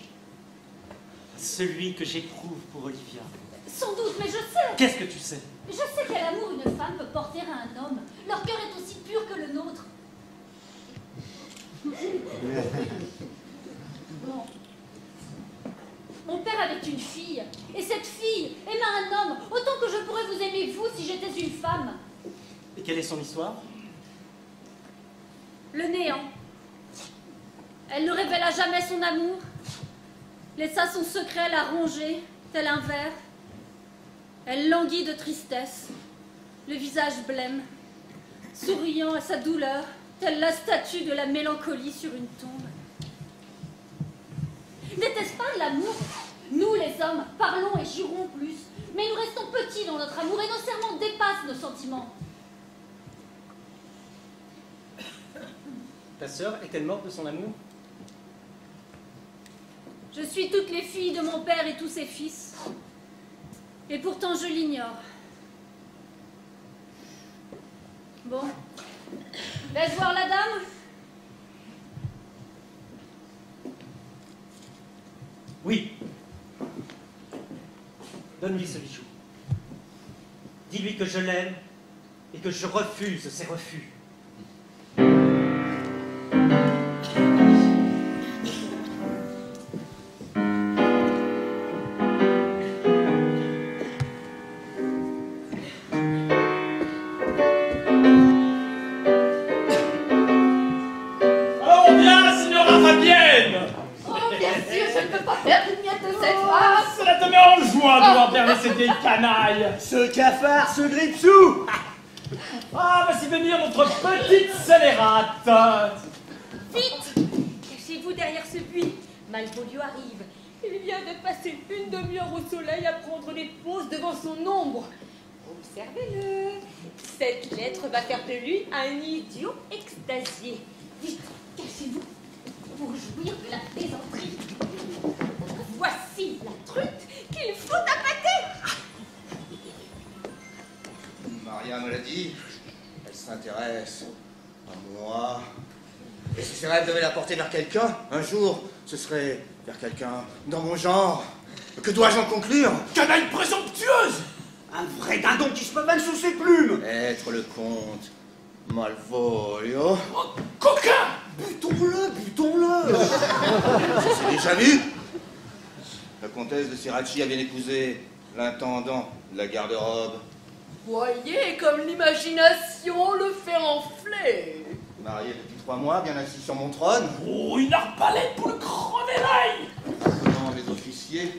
à celui que j'éprouve pour Olivia. Sans doute, mais je sais. Qu'est-ce que tu sais? Je sais quel amour une femme peut porter à un homme. Leur cœur est aussi pur que le nôtre. Bon. Mon père avait une fille, et cette fille aima un homme autant que je pourrais vous aimer vous si j'étais une femme. Et quelle est son histoire? Le néant. Elle ne révéla jamais son amour, laissa son secret la ronger, tel un ver. Elle languit de tristesse, le visage blême, souriant à sa douleur, telle la statue de la mélancolie sur une tombe. N'était-ce pas l'amour? Nous, les hommes, parlons et jurons plus, mais nous restons petits dans notre amour et nos serments dépassent nos sentiments. Ta sœur est-elle morte de son amour? Je suis toutes les filles de mon père et tous ses fils, et pourtant je l'ignore. Bon, laisse voir la dame. Oui. Donne-lui ce bijou. Dis-lui que je l'aime et que je refuse ses refus. de cette femme. Cela te met en joie de voir bien laisser des canailles. Ce cafard, ce grippe-sous. Ah, voici venir notre petite scélérate. Vite! Cachez-vous derrière ce puits. Malvolio arrive. Il vient de passer une demi-heure au soleil à prendre des pauses devant son ombre. Observez-le. Cette lettre va faire de lui un idiot extasié. Vite, cachez-vous pour jouir de la plaisanterie. Voici la truite qu'il faut appâter. Maria me l'a dit, elle s'intéresse à moi. Et si ses rêves devaient la porter vers quelqu'un, un jour, ce serait vers quelqu'un dans mon genre. Que dois-je en conclure? Canaille présomptueuse! Un vrai dindon qui se promène sous ses plumes. Être le comte Malvolio. Oh, coquin! Butons-le, butons-le. Ça s'est déjà vu. La comtesse de Sirachi a bien épousé l'intendant de la garde-robe. Voyez comme l'imagination le fait enfler. Marié depuis 3 mois, bien assis sur mon trône. Oh, une arbalète pour le crever l'œil! Non, mes officiers,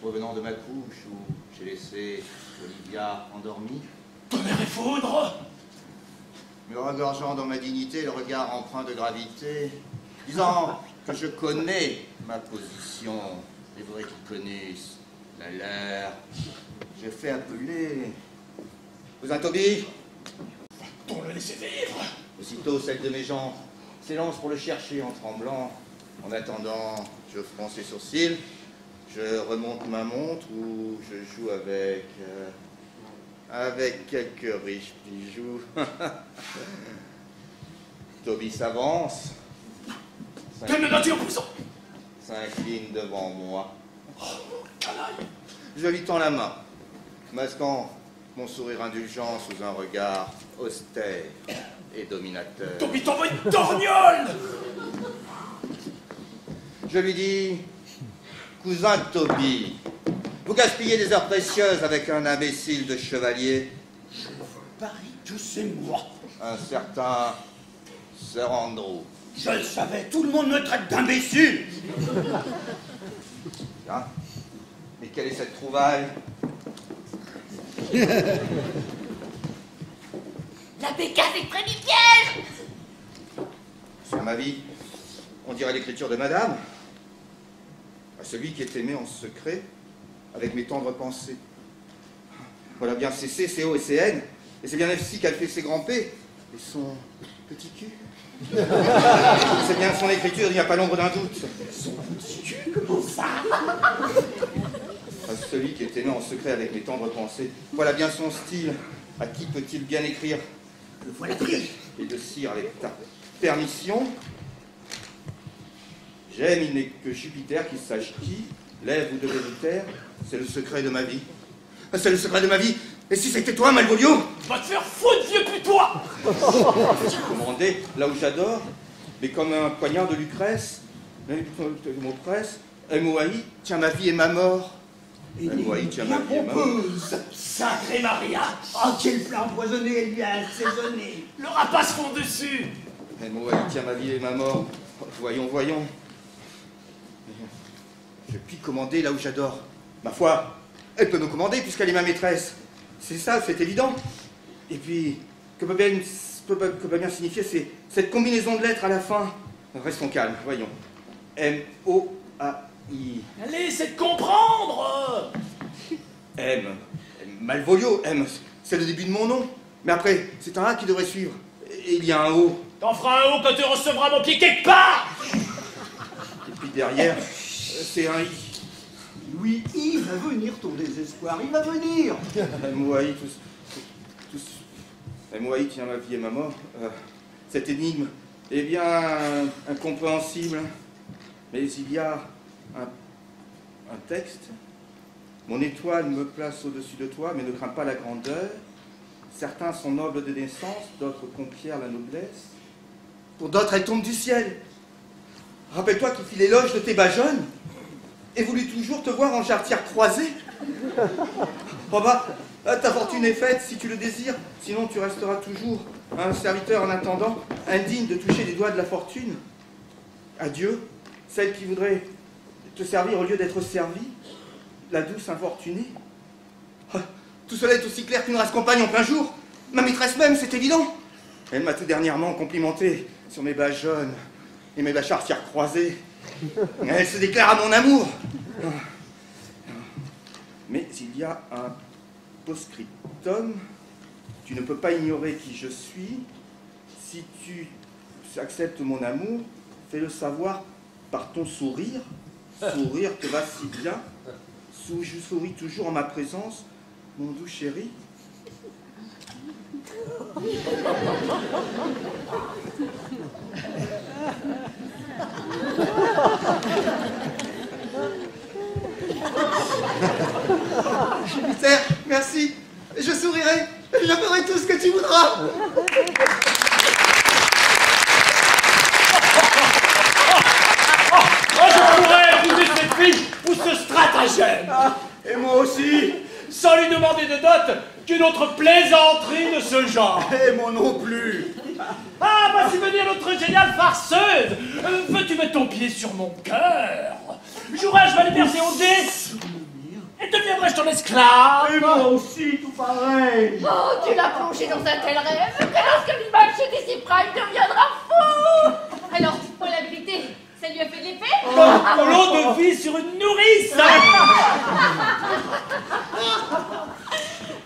revenant de ma couche où j'ai laissé Olivia endormie, Tonnerre et foudre! me regorgeant dans ma dignité, le regard empreint de gravité, disant que je connais ma position. Il faudrait qu'ils connaissent la leur. Je fais appeler. Cousin Toby, On le laisser vivre! aussitôt celle de mes gens s'élance pour le chercher en tremblant. En attendant, je fronce les sourcils, je remonte ma montre ou je joue avec quelques riches bijoux. Toby s'avance, Quelle nature prison! s'incline devant moi. Oh, canaille! Je lui tends la main, masquant mon sourire indulgent sous un regard austère et dominateur. Toby t'envoie une torgnole! Je lui dis, cousin Toby, vous gaspillez des heures précieuses avec un imbécile de chevalier. Paris que c'est moi. Un certain Sir Andrew. Je le savais, tout le monde me traite d'imbécile. Hein? Mais quelle est cette trouvaille? La bécasse est près du piège. Sur ma vie, on dirait l'écriture de madame. À celui qui est aimé en secret, avec mes tendres pensées. Voilà bien ses C, ses O et ses N, et c'est bien ainsi qu'elle fait ses grands P, et son petit cul. C'est bien son écriture, il n'y a pas l'ombre d'un doute. Son petit cul, comment ça? À celui qui est aimé en secret avec mes tendres pensées. Voilà bien son style. À qui peut-il bien écrire? Le voilà pris. Et de cire avec ta permission. J'aime, il n'est que Jupiter qui sache qui, lève ou devait vous taire. C'est le secret de ma vie. C'est le secret de ma vie. Et si c'était toi, Malvolio? Va te faire foutre, vieux putois! Vous me rendez là où j'adore, mais comme un poignard de Lucrèce, mon presse, M.O.A.I. tient ma vie et ma mort. M.O.A.I. tient ma vie et ma mort. Sacré Maria. Oh, quel plat empoisonné elle lui a assaisonné. Le rapace fond dessus! M.O.A.I. tient ma vie et ma mort. Voyons, voyons. Je puis commander là où j'adore. Ma foi, elle peut me commander puisqu'elle est ma maîtresse. C'est ça, c'est évident. Et puis, que peut bien signifier cette combinaison de lettres à la fin? Restons calmes, voyons. M-O-A-I. Allez, c'est de comprendre! M. Malvolio, M. C'est le début de mon nom. Mais après, c'est un A qui devrait suivre. Et il y a un O. T'en feras un haut quand tu recevras mon pied quelque part! Et puis derrière, c'est un I. Oui, il va venir ton désespoir, il va venir. M.O.A.I. M.O.A.I. tient ma vie et ma mort. Cette énigme est bien incompréhensible. Mais il y a un texte. Mon étoile me place au-dessus de toi, mais ne crains pas la grandeur. Certains sont nobles de naissance, d'autres conquièrent la noblesse. Pour d'autres, elle tombe du ciel. Rappelle-toi qu'il fit l'éloge de tes bajonnes et voulut toujours te voir en jarretière croisée. Oh bah, ta fortune est faite si tu le désires, sinon tu resteras toujours un serviteur en attendant, indigne de toucher les doigts de la fortune. Adieu, celle qui voudrait te servir au lieu d'être servi, la douce infortunée. Oh, tout cela est aussi clair qu'une race compagne en plein jour. Ma maîtresse même, c'est évident. Elle m'a tout dernièrement complimenté sur mes bas jaunes et mes bas charretières croisées. Elle se déclare à mon amour. Mais il y a un post-scriptum. Tu ne peux pas ignorer qui je suis. Si tu acceptes mon amour, fais-le savoir par ton sourire. Sourire te va si bien. Je souris toujours en ma présence, mon doux chéri. Jupiter, merci. Je sourirai. Je ferai tout ce que tu voudras. Je pourrais épouser cette fille ou ce stratagème. Et moi aussi. Sans lui demander de dot qu'une autre plaisanterie de ce genre. Et moi non plus. Ah, voici venir notre géniale farceuse. Veux-tu mettre ton pied sur mon cœur? Jouerai-je ma liberté au dé? Et deviendrai-je ton esclave? Et moi aussi, tout pareil. Oh, tu l'as plongé dans un tel rêve que lorsque l'image se dissipera, il deviendra fou. Alors, dites-moi la vérité, ça lui a fait de l'effet? L'eau de vie sur une nourrice.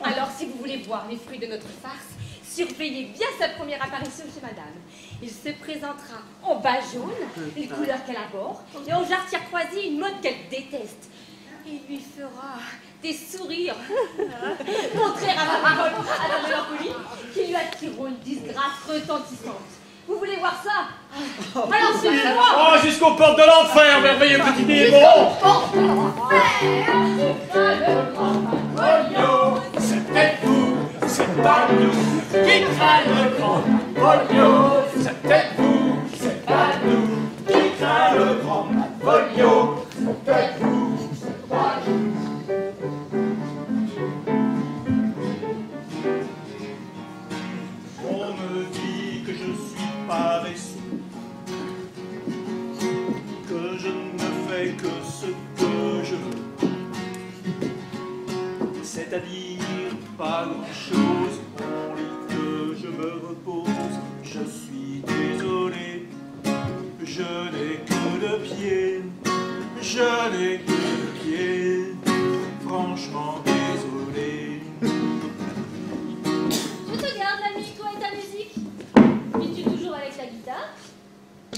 Alors, si vous voulez voir les fruits de notre farce, surveillez bien sa première apparition chez madame. Il se présentera en bas jaune, les couleurs qu'elle aborde, et en jarretière croisée, une mode qu'elle déteste. Il lui fera des sourires, contraires à la parole, à la mélancolie, qui lui attireront une disgrâce retentissante. Vous voulez voir ça? Alors suivez-moi! Oh, jusqu'aux portes de l'enfer, merveilleux petit démon! Jusqu'aux portes de l'enfer! C'est peut-être vous, c'est pas nous, qui craint le grand Polio. C'est peut-être vous, c'est pas nous, qui craint le grand Polio. C'est peut-être vous, c'est pas nous. On me dit que je suis paresseux, que je ne fais que ce que je veux, c'est-à-dire pas grand-chose. On lit que je me repose, je suis désolé, je n'ai que deux pieds, je n'ai que deux pieds, franchement désolé. Je te garde, l'ami, toi et ta musique. Es-tu toujours avec la guitare?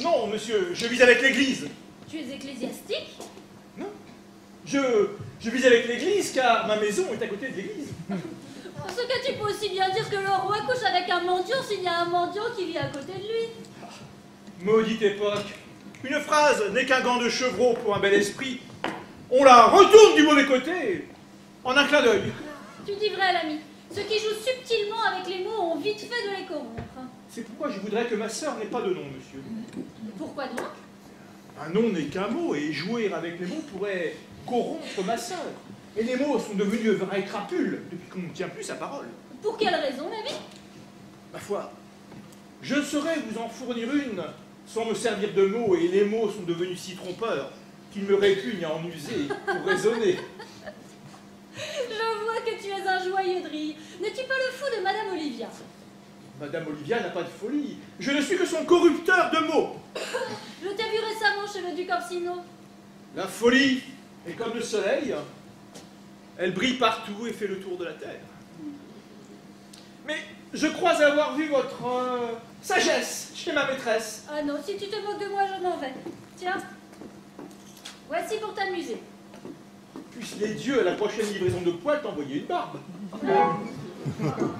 Non, monsieur, je vis avec l'église. Tu es ecclésiastique? Non, je vis avec l'église car ma maison est à côté de l'église. Parce que tu peux aussi bien dire que le roi couche avec un mendiant s'il y a un mendiant qui vit à côté de lui. Maudite époque. Une phrase n'est qu'un gant de chevreau pour un bel esprit. On la retourne du mauvais côté en un clin d'œil. Tu dis vrai, l'ami. Ceux qui jouent subtilement avec les mots ont vite fait de les corrompre. C'est pourquoi je voudrais que ma sœur n'ait pas de nom, monsieur. Pourquoi donc? Un nom n'est qu'un mot, et jouer avec les mots pourrait corrompre ma sœur. Et les mots sont devenus une vraie crapule depuis qu'on ne tient plus sa parole. Pour quelle raison, l'ami? Ma foi, je ne saurais vous en fournir une sans me servir de mots, et les mots sont devenus si trompeurs qu'il me répugne à en user pour raisonner. Je vois que tu es un joyeux de rire. N'es-tu pas le fou de Madame Olivia? Madame Olivia n'a pas de folie. Je ne suis que son corrupteur de mots. Je t'ai vu récemment chez le duc Orsino. La folie est comme le soleil. Elle brille partout et fait le tour de la terre. Mais je crois avoir vu votre sagesse chez ma maîtresse. Ah non, si tu te moques de moi, je m'en vais. Tiens, voici pour t'amuser. Puissent les dieux à la prochaine livraison de poils t'envoyer une barbe.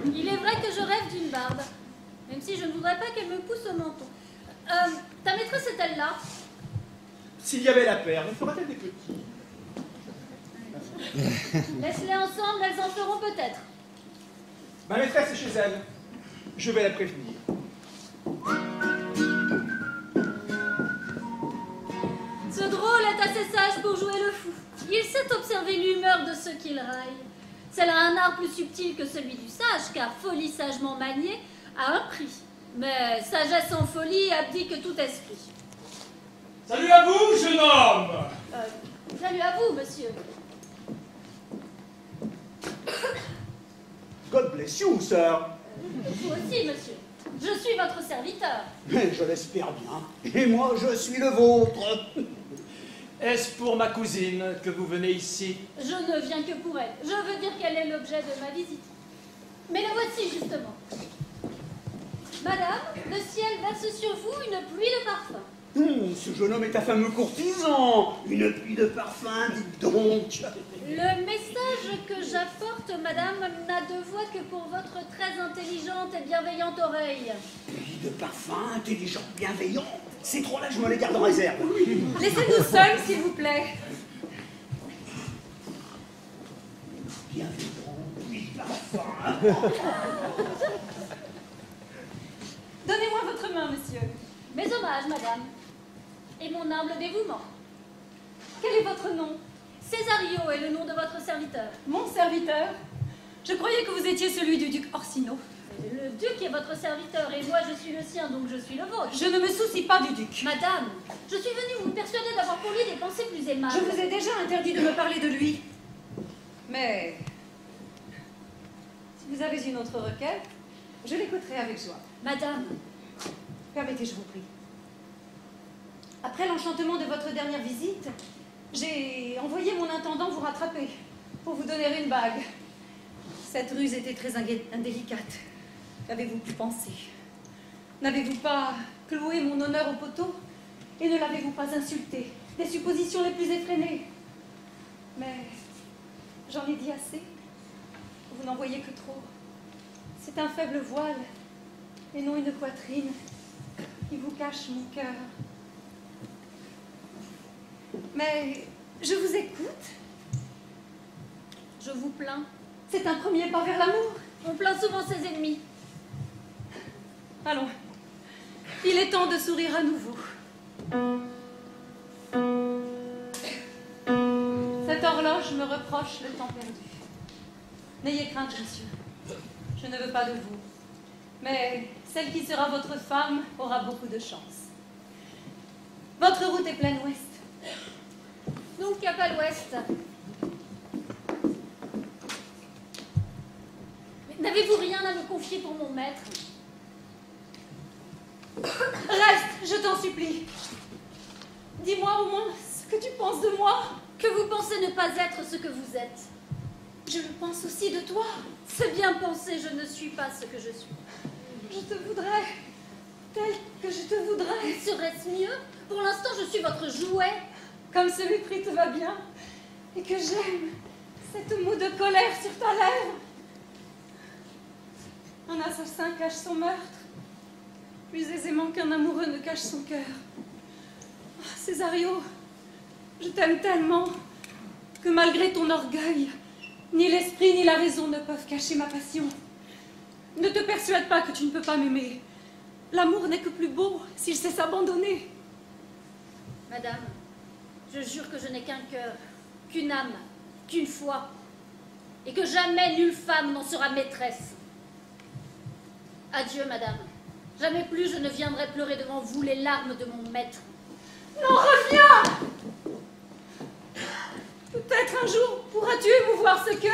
Il est vrai que je rêve d'une barbe, même si je ne voudrais pas qu'elle me pousse au menton. Ta maîtresse est-elle là? S'il y avait la paire, ne fera-t-elle des petits? Laisse-les ensemble, elles en feront peut-être. Ma maîtresse est chez elle. Je vais la prévenir. Ce drôle est assez sage pour jouer le fou. Il sait observer l'humeur de ceux qu'il raille. C'est là un art plus subtil que celui du sage, car folie sagement maniée a un prix. Mais sagesse en folie abdique tout esprit. Salut à vous, jeune homme. Salut à vous, monsieur. God bless you, sir. Vous aussi, monsieur. Je suis votre serviteur. Mais je l'espère bien. Et moi, je suis le vôtre. Est-ce pour ma cousine que vous venez ici? Je ne viens que pour elle. Je veux dire qu'elle est l'objet de ma visite. Mais la voici, justement. Madame, le ciel verse sur vous une pluie de parfum. Ce jeune homme est un fameux courtisan. Une pluie de parfum, dites donc. Le message que j'apporte, madame, n'a de voix que pour votre très intelligente et bienveillante oreille. Pluie de parfum, intelligent, bienveillant. Ces trois-là, je me les garde en réserve. Laissez-nous seuls, s'il vous plaît. Bienveillant, pluie de parfum. Donnez-moi votre main, monsieur. Mes hommages, madame, et mon humble dévouement. Quel est votre nom? Césario est le nom de votre serviteur. Mon serviteur? Je croyais que vous étiez celui du duc Orsino. Le duc est votre serviteur et moi je suis le sien, donc je suis le vôtre. Je ne me soucie pas du duc. Madame, je suis venue vous persuader d'avoir pour lui des pensées plus aimables. Je vous ai déjà interdit de me parler de lui. Mais si vous avez une autre requête, je l'écouterai avec joie. Madame, permettez, je vous prie. Après l'enchantement de votre dernière visite, j'ai envoyé mon intendant vous rattraper pour vous donner une bague. Cette ruse était très indélicate. Qu'avez-vous pu penser? N'avez-vous pas cloué mon honneur au poteau? Et ne l'avez-vous pas insulté? Des suppositions les plus effrénées. Mais j'en ai dit assez. Vous n'en voyez que trop. C'est un faible voile, et non une poitrine, qui vous cache mon cœur. Mais je vous écoute. je vous plains. C'est un premier pas vers l'amour. On plaint souvent ses ennemis. Allons, il est temps de sourire à nouveau. Cette horloge me reproche le temps perdu. N'ayez crainte, monsieur. Je ne veux pas de vous. Mais celle qui sera votre femme aura beaucoup de chance. Votre route est pleine ouest. Nous, cap à l'ouest. Mais n'avez-vous rien à me confier pour mon maître? Reste, je t'en supplie. Dis-moi au moins ce que tu penses de moi. Que vous pensez ne pas être ce que vous êtes. Je le pense aussi de toi. C'est bien pensé, je ne suis pas ce que je suis. Je te voudrais tel que je te voudrais. Serait-ce mieux? Pour l'instant, je suis votre jouet. Comme ce mépris te va bien, et que j'aime cette mot de colère sur ta lèvre. Un assassin cache son meurtre, plus aisément qu'un amoureux ne cache son cœur. Ah, Césario, je t'aime tellement que malgré ton orgueil, ni l'esprit ni la raison ne peuvent cacher ma passion. Ne te persuade pas que tu ne peux pas m'aimer. L'amour n'est que plus beau s'il sait s'abandonner. Madame, je jure que je n'ai qu'un cœur, qu'une âme, qu'une foi, et que jamais nulle femme n'en sera maîtresse. Adieu, madame. Jamais plus je ne viendrai pleurer devant vous les larmes de mon maître. Non, reviens! Peut-être un jour pourras-tu émouvoir ce cœur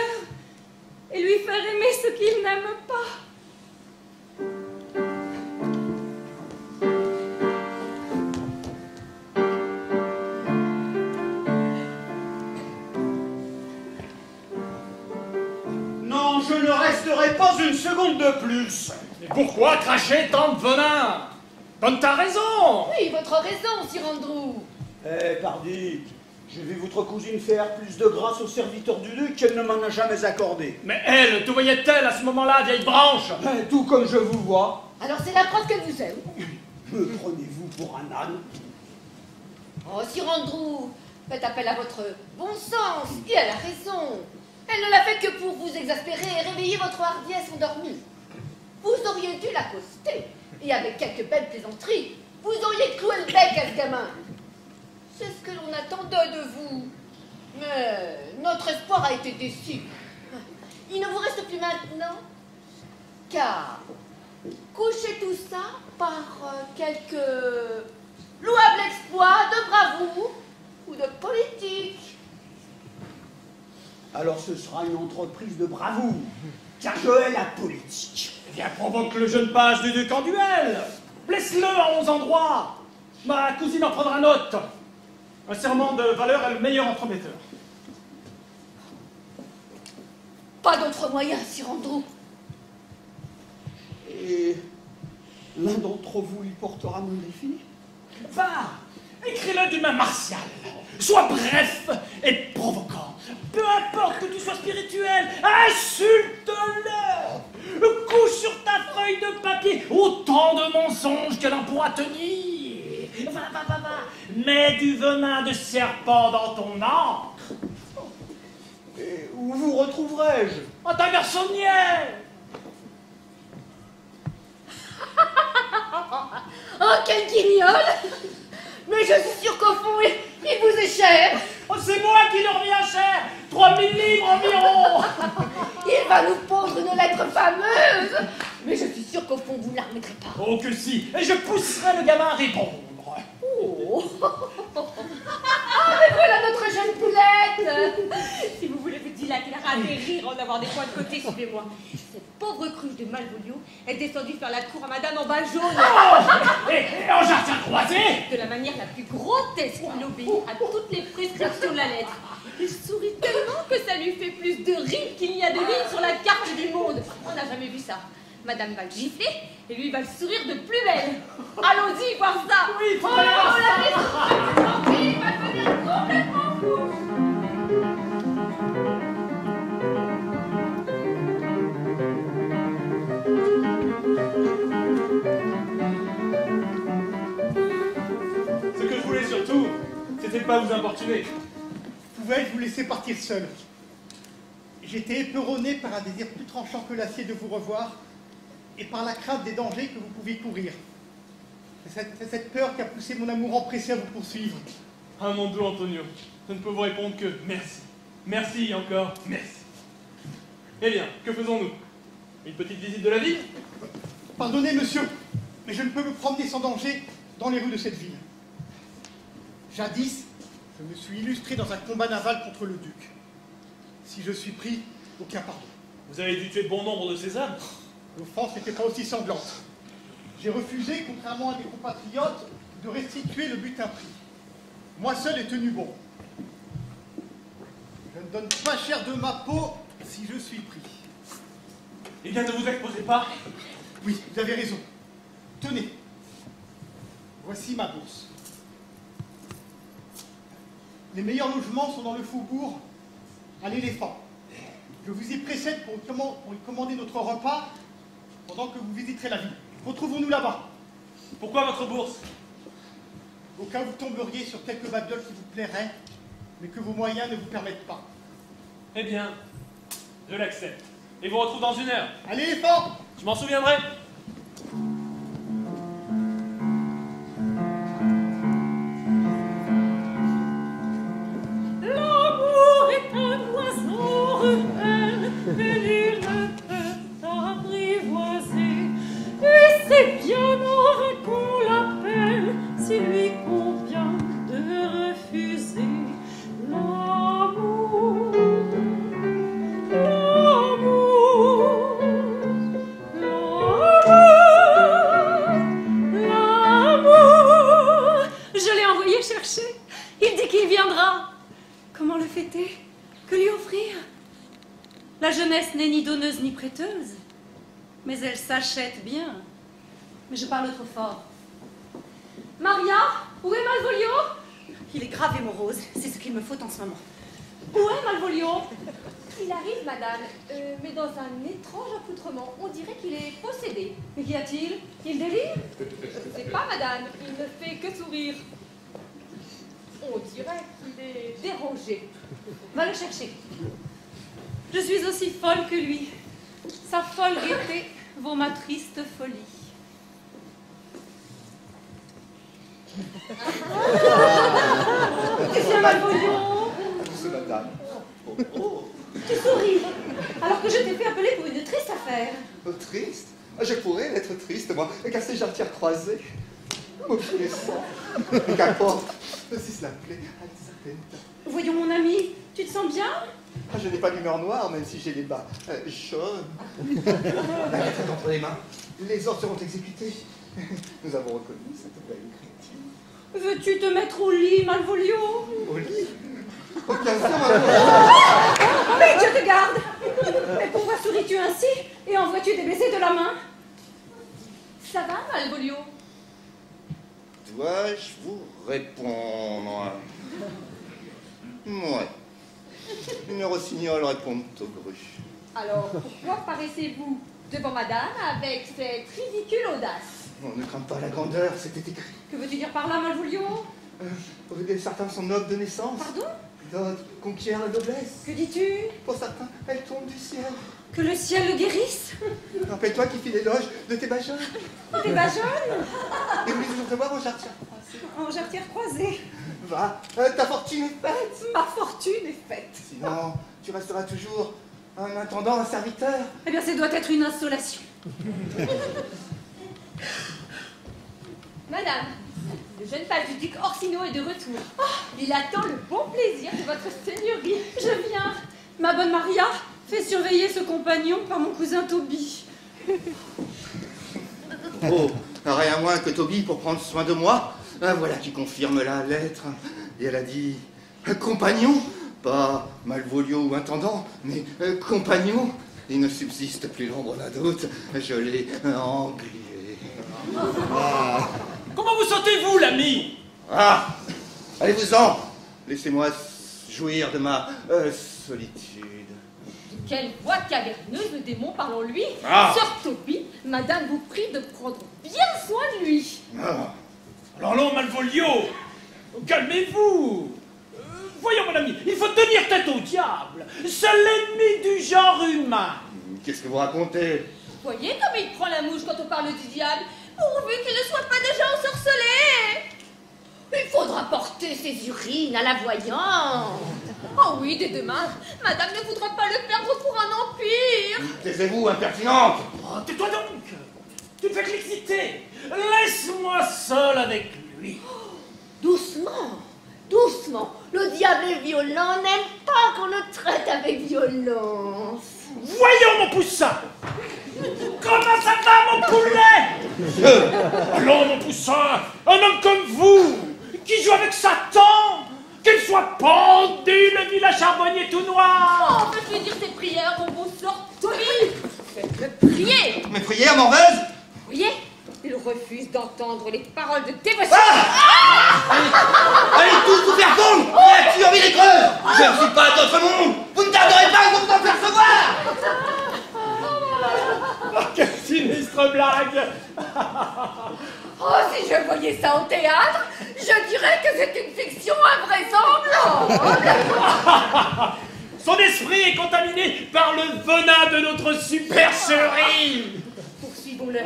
et lui faire aimer ce qu'il n'aime pas. Non, je ne resterai pas une seconde de plus. Mais pourquoi cracher tant de venin? Donne ta raison. Oui, votre raison, Sir Andrew. Eh, pardi, j'ai vu votre cousine faire plus de grâce au serviteur du duc qu'elle ne m'en a jamais accordé. Mais elle, te voyait-elle à ce moment-là, vieille branche? Tout comme je vous vois. Alors c'est la preuve qu'elle vous aime. Me prenez-vous pour un âne? Oh, Sir Andrew, faites appel à votre bon sens et à la raison. Elle ne l'a fait que pour vous exaspérer et réveiller votre hardiesse endormie. Vous auriez dû l'accoster, et avec quelques belles plaisanteries, vous auriez cloué le bec à ce gamin. C'est ce que l'on attendait de vous. Mais notre espoir a été déçu. Il ne vous reste plus maintenant qu'à coucher tout ça par quelques louable exploit de bravoure ou de politique. Alors ce sera une entreprise de bravoure, car je hais la politique. Eh bien, provoque le jeune page du duc en duel. Blesse-le à 11 endroits. Ma cousine en prendra note. Un serment de valeur est le meilleur entremetteur. Pas d'autre moyen, Sir Andrew. Et l'un d'entre vous lui portera mon défi. Va, écris-le d'une main martiale. Sois bref et provoquant. Peu importe que tu sois spirituel, insulte-le. Couche sur ta feuille de papier autant de mensonges qu'elle en pourra tenir. Va. Mets du venin de serpent dans ton encre. Et où vous retrouverai-je? En ta garçonnière. Oh, quel guignol! Mais je suis sûre qu'au fond, il vous est cher. Oh, c'est moi qui lui reviens cher. 3000 livres environ. Il va nous pondre une lettre fameuse. Mais je suis sûre qu'au fond, vous ne la remettrez pas. Oh que si. Et je pousserai le gamin à répondre. Oh. Ah, mais voilà notre jeune poulette. Si vous voulez vous dilater la rage et rire en avoir des points de côté, suivez-moi. Cette pauvre cruche de Malvolio est descendue faire la cour à madame en bas jaune. Et en jardin croisé. De la manière la plus grotesque, il obéit à toutes les prescriptions de la lettre. Il sourit tellement que ça lui fait plus de rides qu'il n'y a de lignes sur la carte du monde. On n'a jamais vu ça. Madame va le gifler et lui va le sourire de plus belle. Allons-y voir ça. Oui, oh là, la maison il va devenir complètement fou. Ce que je voulais surtout, c'était de pas vous importuner. Pouvais-je vous laisser partir seul? J'étais épeuronné par un désir plus tranchant que l'acier de vous revoir et par la crainte des dangers que vous pouviez courir. C'est cette peur qui a poussé mon amour empressé à vous poursuivre. Ah mon doux Antonio, je ne peux vous répondre que merci. Merci et encore merci. Eh bien, que faisons-nous? Une petite visite de la ville? Pardonnez, monsieur, mais je ne peux me promener sans danger dans les rues de cette ville. Jadis, je me suis illustré dans un combat naval contre le duc. Si je suis pris, aucun pardon. Vous avez dû tuer bon nombre de ces hommes. L'offense n'était pas aussi sanglante. J'ai refusé, contrairement à mes compatriotes, de restituer le butin pris. Moi seul ai tenu bon. Je ne donne pas cher de ma peau si je suis pris. Eh bien, ne vous exposez pas. Oui, vous avez raison. Tenez. Voici ma bourse. Les meilleurs logements sont dans le faubourg, à l'Éléphant. Je vous y précède pour y commander notre repas pendant que vous visiterez la ville. Retrouvons-nous là-bas. Pourquoi votre bourse? Au cas où vous tomberiez sur quelques babioles qui vous plairaient, mais que vos moyens ne vous permettent pas. Eh bien, je l'accepte. Et vous retrouve dans 1 heure. À l'Éléphant! Je m'en souviendrai. L'amour est un oiseau rebelle, et il ne peut apprivoiser. Et c'est bien mauvais qu'on l'appelle, s'il lui convient de refuser. L'amour, l'amour, l'amour. Je l'ai envoyé chercher. Il dit qu'il viendra. Comment le fêter? Que lui offrir? La jeunesse n'est ni donneuse ni prêteuse, mais elle s'achète bien. Mais je parle trop fort. Maria, où est Malvolio? Il est grave et morose, c'est ce qu'il me faut en ce moment. Où est Malvolio? Il arrive, madame, mais dans un étrange accoutrement. On dirait qu'il est possédé. Mais qu'y a-t-il? Il délire? Je ne sais pas, madame, il ne fait que sourire. On dirait qu'il est dérangé. Va le chercher. Je suis aussi folle que lui. Sa folle gaieté vaut ma triste folie. Qu'est-ce qu'il y a, Malvolio? C'est madame. Tu souris, alors que je t'ai fait appeler pour une triste affaire. Triste? Je pourrais être triste, moi, car ces jarretières croisées. M'obsolescent. Qu'importe, si cela me plaît, à une certaine date. Voyons, mon ami, tu te sens bien? Ah, je n'ai pas d'humeur noire, même si j'ai les bas jaunes. La lettre est entre les mains. Les ordres seront exécutés. Nous avons reconnu cette belle écriture. Veux-tu te mettre au lit, Malvolio? Au lit? Oh, bien sûr, maman. Mais Dieu te garde! Mais pourquoi souris-tu ainsi? Et envoies-tu des baisers de la main? Ça va, Malvolio? Dois-je vous répondre? Ouais. Une rossignol répond au gruche. Alors, pourquoi paraissez-vous devant madame avec cette ridicule audace? On ne craint pas la grandeur, c'était écrit. Que veux-tu dire par là, Malvolio? Certains sont nobles de naissance. Pardon? D'autres conquièrent la noblesse. Que dis-tu? Pour certains, elles tombent du ciel. Que le ciel le guérisse? Rappelle-toi qui fit l'éloge de tes bajones. Des bajones? Et oublie toujours de voir en jarretière croisée. En jarretière croisée. Va, ta fortune est faite. Ma fortune est faite. Sinon, tu resteras toujours un intendant, un serviteur. Eh bien, ça doit être une insolation. Madame, le jeune page du duc Orsino est de retour. Il attend le bon plaisir de votre seigneurie. Je viens. Ma bonne Maria, fais surveiller ce compagnon par mon cousin Toby. Oh, rien moins que Toby pour prendre soin de moi. Voilà qui confirme la lettre. Et elle a dit compagnon, pas Malvolio ou intendant, mais compagnon. Il ne subsiste plus l'ombre d'un doute. Je l'ai englué. Comment vous sentez-vous, l'ami? Ah, allez-vous-en. Laissez-moi jouir de ma solitude. Quelle voix caverneuse, le démon parle en lui. Ah. Sœur Toby, madame vous prie de prendre bien soin de lui. Ah. Allons, Malvolio, calmez-vous. Voyons, mon ami, il faut tenir tête au diable. C'est l'ennemi du genre humain. Qu'est-ce que vous racontez? Voyez comme il prend la mouche quand on parle du diable, pourvu qu'il ne soit pas déjà ensorcelé. Il faudra porter ses urines à la voyante. Oh oui, dès demain, madame ne voudra pas le perdre pour un empire. Taisez-vous, impertinente. Oh, tais-toi donc. Tu ne fais que l'exciter. Laisse-moi seul avec lui. Doucement, doucement. Le diable est violent, n'aime pas qu'on le traite avec violence. Voyons, mon poussin. Comment ça va, mon poulet? Allons, mon poussin, un homme comme vous, qui joue avec Satan, qu'il soit pendu, le vilain charbonnier tout noir. Oh, faites-lui dire ses prières, mon bon sort Toby. Faites-le prier. Mes prières morveuses? Voyez, il refuse d'entendre les paroles de dévotion. Allez tous vous faire fondre, créature vilécreuse. Je ne suis pas d'autre monde. Vous ne tarderez pas à vous en percevoir. Oh, quelle sinistre blague. Oh, si je voyais ça au théâtre, je dirais que c'est une fiction invraisemblable. Son esprit est contaminé par le venin de notre supercherie. Poursuivons-le.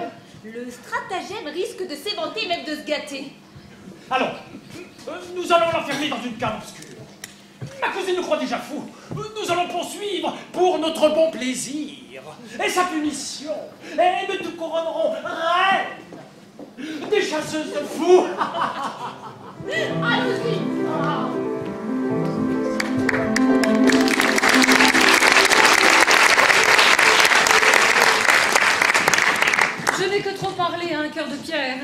Le stratagème risque de s'éventer, même de se gâter. Allons, nous allons l'enfermer dans une cave obscure. Ma cousine nous croit déjà fous. Nous allons poursuivre pour notre bon plaisir. Et sa punition, et nous te couronnerons reine des chasseuses de fous. Allons-y. Je n'ai que trop parlé à un cœur de pierre,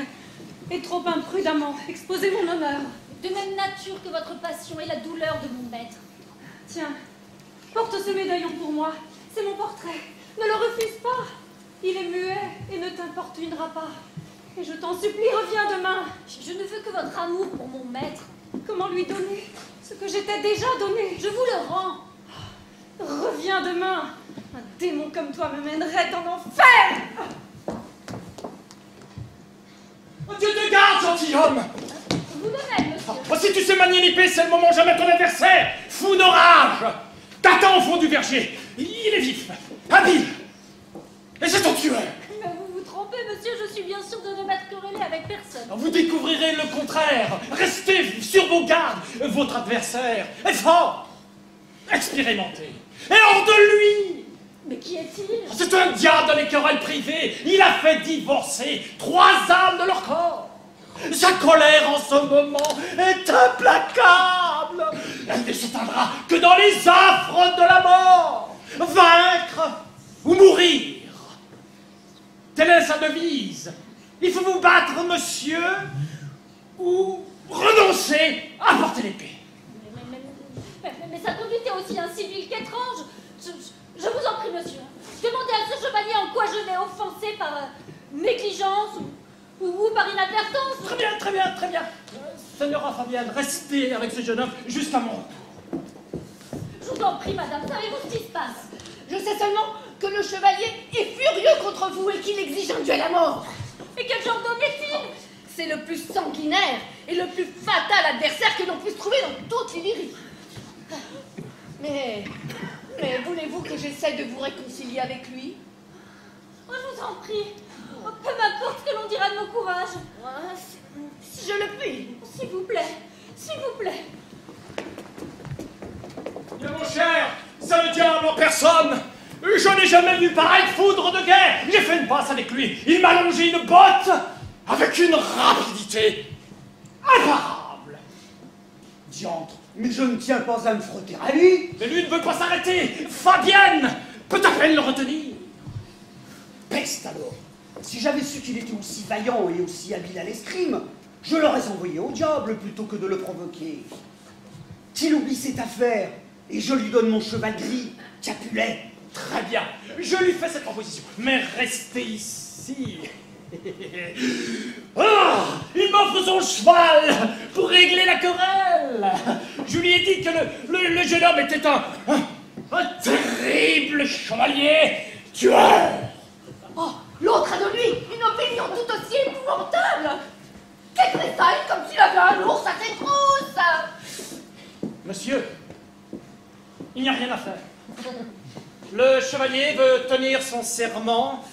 et trop imprudemment exposé mon honneur. De même nature que votre passion et la douleur de mon maître. Tiens, porte ce médaillon pour moi. C'est mon portrait. Ne le refuse pas. Il est muet et ne t'importunera pas. Et je t'en supplie, reviens demain. Je ne veux que votre amour pour mon maître. Comment lui donner ce que j'étais déjà donné? Je vous le rends. Reviens demain. Un démon comme toi me mènerait en enfer. Dieu te garde, gentilhomme. Vous de même, monsieur. Oh, si tu sais manier l'épée, c'est le moment jamais ton adversaire. Fou de rage. T'attends au fond du verger. Il est vif, habile. Et c'est ton tueur. Mais vous vous trompez, monsieur, je suis bien sûr de ne m'être querellé avec personne. Vous découvrirez le contraire. Restez sur vos gardes. Votre adversaire est fort, expérimenté, et hors de lui. Mais qui est-il? C'est un diable dans les querelles privées. Il a fait divorcer 3 âmes de leur corps. Sa colère en ce moment est implacable. Elle ne s'éteindra que dans les affres de la mort. Vaincre ou mourir. Telle est sa devise. Il faut vous battre, monsieur, ou renoncer à porter l'épée. Mais sa conduite est aussi incivile qu'étrange. Je vous en prie, monsieur. Demandez à ce chevalier en quoi je l'ai offensé par négligence ou par inadvertance. Très bien, très bien, très bien. Señora Fabienne, restez avec ce jeune homme jusqu'à mon retour. Je vous en prie, madame, savez-vous ce qui se passe? Je sais seulement que le chevalier est furieux contre vous et qu'il exige un duel à mort. Et quel genre d'homme est-il? C'est le plus sanguinaire et le plus fatal adversaire que l'on puisse trouver dans toute l'Illyrie. Mais voulez-vous que j'essaie de vous réconcilier avec lui? Oh, je vous en prie. Peu m'importe ce que l'on dira de mon courage. Si je le puis. S'il vous plaît, s'il vous plaît. Bien, mon cher, c'est le diable en personne. Je n'ai jamais vu pareille foudre de guerre. J'ai fait une passe avec lui. Il m'a longé une botte avec une rapidité imparable. Diantre, mais je ne tiens pas à me frotter à lui. Mais lui ne veut pas s'arrêter. Fabienne peut à peine le retenir. Peste alors. Si j'avais su qu'il était aussi vaillant et aussi habile à l'escrime, je l'aurais envoyé au diable plutôt que de le provoquer. Qu'il oublie cette affaire et je lui donne mon cheval gris, Capulet. Très bien, je lui fais cette proposition. Mais restez ici. Ah, il m'offre son cheval pour régler la querelle. Je lui ai dit que le jeune homme était un terrible chevalier tueur. Oh, l'autre a de lui une opinion tout aussi épouvantable. Quelle tressaille, comme s'il avait un ours à ses trousses. Monsieur, il n'y a rien à faire. Le chevalier veut tenir son serment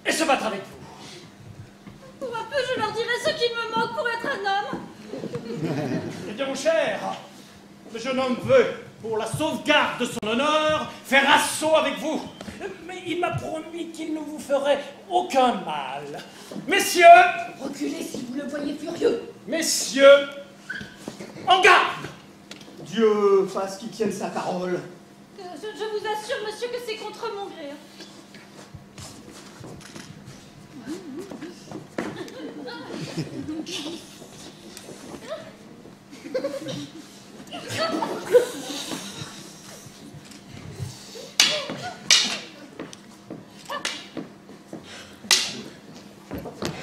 et se battre avec vous. Pour un peu, je leur dirai ce qu'il me manque pour être un homme. Eh bien, mon cher, le jeune homme veut, pour la sauvegarde de son honneur, faire assaut avec vous. Mais il m'a promis qu'il ne vous ferait aucun mal. Messieurs, Reculez si vous le voyez furieux. messieurs, en garde. Dieu fasse qu'il tienne sa parole. Je vous assure, monsieur, que c'est contre mon gré.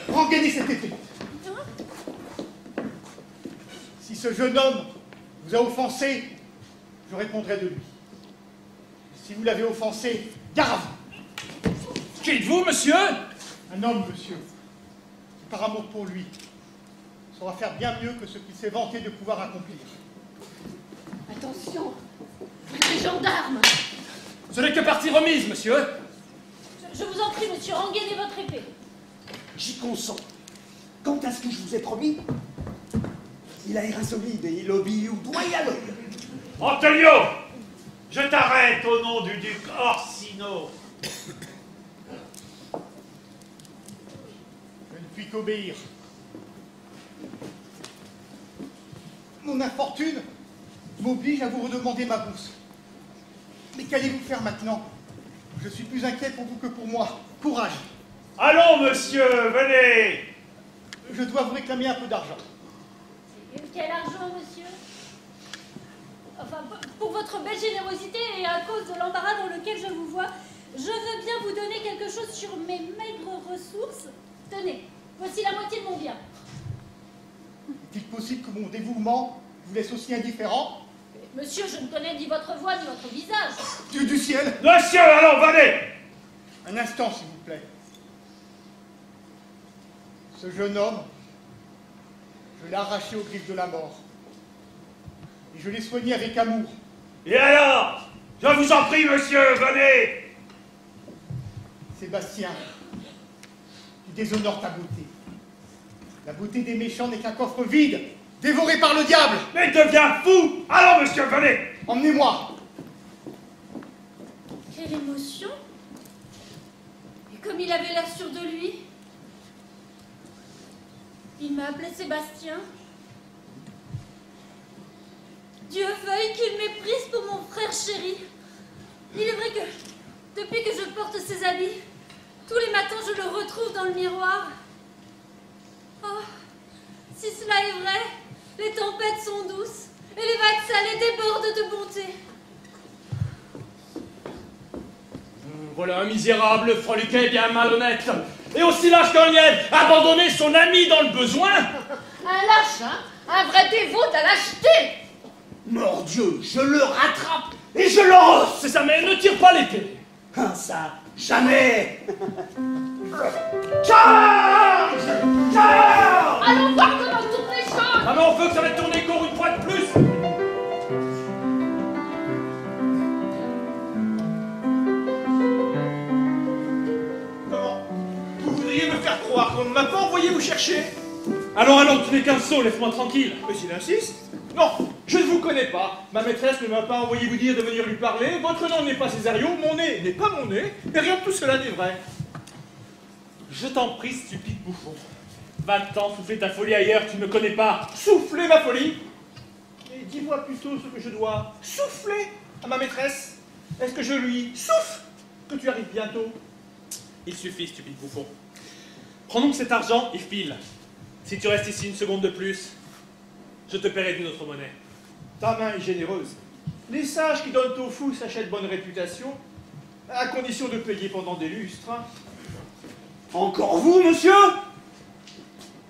Rengainez cette épée. Si ce jeune homme vous a offensé, je répondrai de lui. Si vous l'avez offensé, gare à vous. Qui êtes-vous, monsieur? Un homme, monsieur, qui par amour pour lui, saura faire bien mieux que ce qu'il s'est vanté de pouvoir accomplir. Attention, les gendarmes. Ce n'est que partie remise, monsieur. Je vous en prie, monsieur, rengainez votre épée. J'y consens. Quant à ce que je vous ai promis, il a l'air insolide et il obéit au doigt et à l'œil. Antonio, je t'arrête au nom du duc Orsino. Je ne puis qu'obéir. Mon infortune m'oblige à vous redemander ma bourse. Mais qu'allez-vous faire maintenant? Je suis plus inquiet pour vous que pour moi. Courage. Allons, monsieur, venez. Je dois vous réclamer un peu d'argent. Quel argent, monsieur? Enfin, pour votre belle générosité et à cause de l'embarras dans lequel je vous vois, je veux bien vous donner quelque chose sur mes maigres ressources. Tenez, voici la moitié de mon bien. Est-il possible que mon dévouement vous laisse aussi indifférent? Monsieur, je ne connais ni votre voix ni votre visage. Dieu du ciel! Monsieur, allons, venez. Un instant, s'il vous plaît. Ce jeune homme, je l'ai arraché aux griffes de la mort. Et je l'ai soigné avec amour. Et alors? Je vous en prie, monsieur, venez. Sébastien, tu déshonores ta beauté. La beauté des méchants n'est qu'un coffre vide, dévoré par le diable. Mais deviens fou. Allons, monsieur, venez. Emmenez-moi. Quelle émotion! Et comme il avait l'air sûr de lui. Il m'a appelé Sébastien. Dieu veuille qu'il méprise pour mon frère chéri. Il est vrai que, depuis que je porte ses habits, tous les matins je le retrouve dans le miroir. Oh, si cela est vrai, les tempêtes sont douces et les vagues salées débordent de bonté. Voilà un misérable, freluquet bien malhonnête, et aussi lâche qu'un lièvre, abandonner son ami dans le besoin. Un lâche, hein? Un vrai dévot à lâcheté. Mordieu, je le rattrape et je le rosse. C'est ça, mais ne tire pas l'épée. Ah, ça, jamais. Charge! Charge! Allons voir comment tournent les choses. Ah mais on veut que ça va tourner encore une fois de plus. Comment? Vous voudriez me faire croire qu'on ne m'a pas envoyé vous chercher? Allons, tu n'es qu'un sot, laisse-moi tranquille. Mais s'il insiste. Non, je ne vous connais pas. Ma maîtresse ne m'a pas envoyé vous dire de venir lui parler. Votre nom n'est pas Césario, mon nez n'est pas mon nez. Et rien de tout cela n'est vrai. Je t'en prie, stupide bouffon. Va-t'en souffler ta folie ailleurs, tu ne me connais pas. Souffler ma folie? Et dis-moi plutôt ce que je dois souffler à ma maîtresse. Est-ce que je lui souffle que tu arrives bientôt? Il suffit, stupide bouffon. Prends donc cet argent et file. Si tu restes ici une seconde de plus, je te paierai d'une autre monnaie. Ta main est généreuse. Les sages qui donnent aux fous s'achètent bonne réputation, à condition de payer pendant des lustres. Encore vous, monsieur?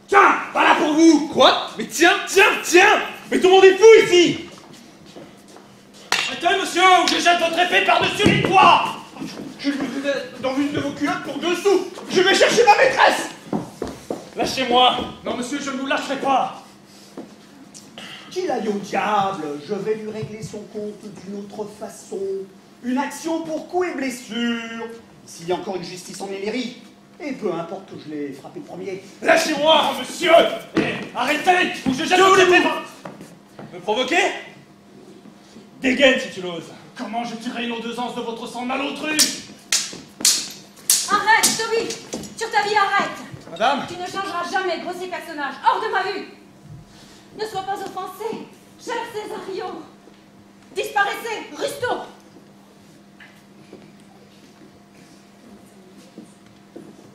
Tiens, voilà pour vous. Quoi? Mais tiens! Mais tout le monde est fou ici! Arrêtez, monsieur, ou je jette votre épée par-dessus les toits. Je lui mets dans une de vos culottes pour 2 sous. Je vais chercher ma maîtresse. Lâchez-moi. Non, monsieur, je ne vous lâcherai pas. Qu'il aille au diable, je vais lui régler son compte d'une autre façon. Une action pour coups et blessures. S'il y a encore une justice en Élérie, et peu importe que je l'ai frappé premier. Lâchez-moi, monsieur. Arrêtez, ou je jette votre épée. Me provoquer? Dégaine si tu l'oses. Comment je tirerai une odeur de votre sang malotru? Arrête, Toby. Sur ta vie, arrête. Madame? Tu ne changeras jamais, grossier personnage. Hors de ma vue. Ne sois pas offensé, cher Césario. Disparaissez, Rusto.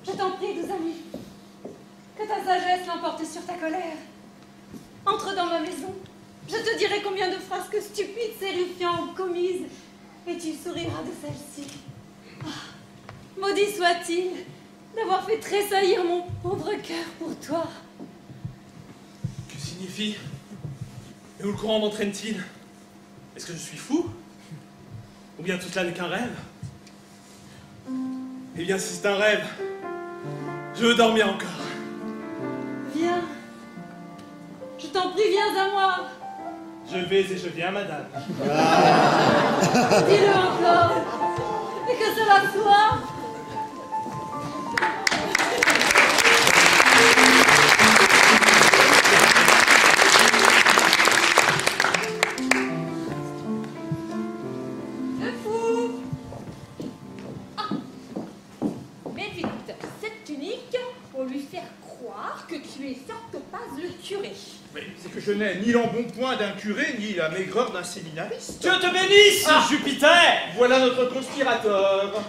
Je t'en prie, doux ami, que ta sagesse l'emporte sur ta colère. Entre dans ma maison, je te dirai combien de frasques stupides ces ruffians ont commises, et tu souriras de celle-ci. Ah, maudit soit-il d'avoir fait tressaillir mon pauvre cœur pour toi. Que signifie? Et où le courant m'entraîne-t-il? Est-ce que je suis fou? Ou bien tout cela n'est qu'un rêve? Eh bien, si c'est un rêve, je veux dormir encore. Viens. Je t'en prie, viens à moi. Je vais et je viens, madame. Dis-le encore. Et que cela soit. Le fou. Ah. Méfie-toi de cette tunique pour lui faire croire que tu es Sartopase le curé. Mais c'est que je n'ai ni l'embonpoint d'un curé, ni la maigreur d'un séminariste. Dieu te bénisse, Jupiter. Voilà notre conspirateur.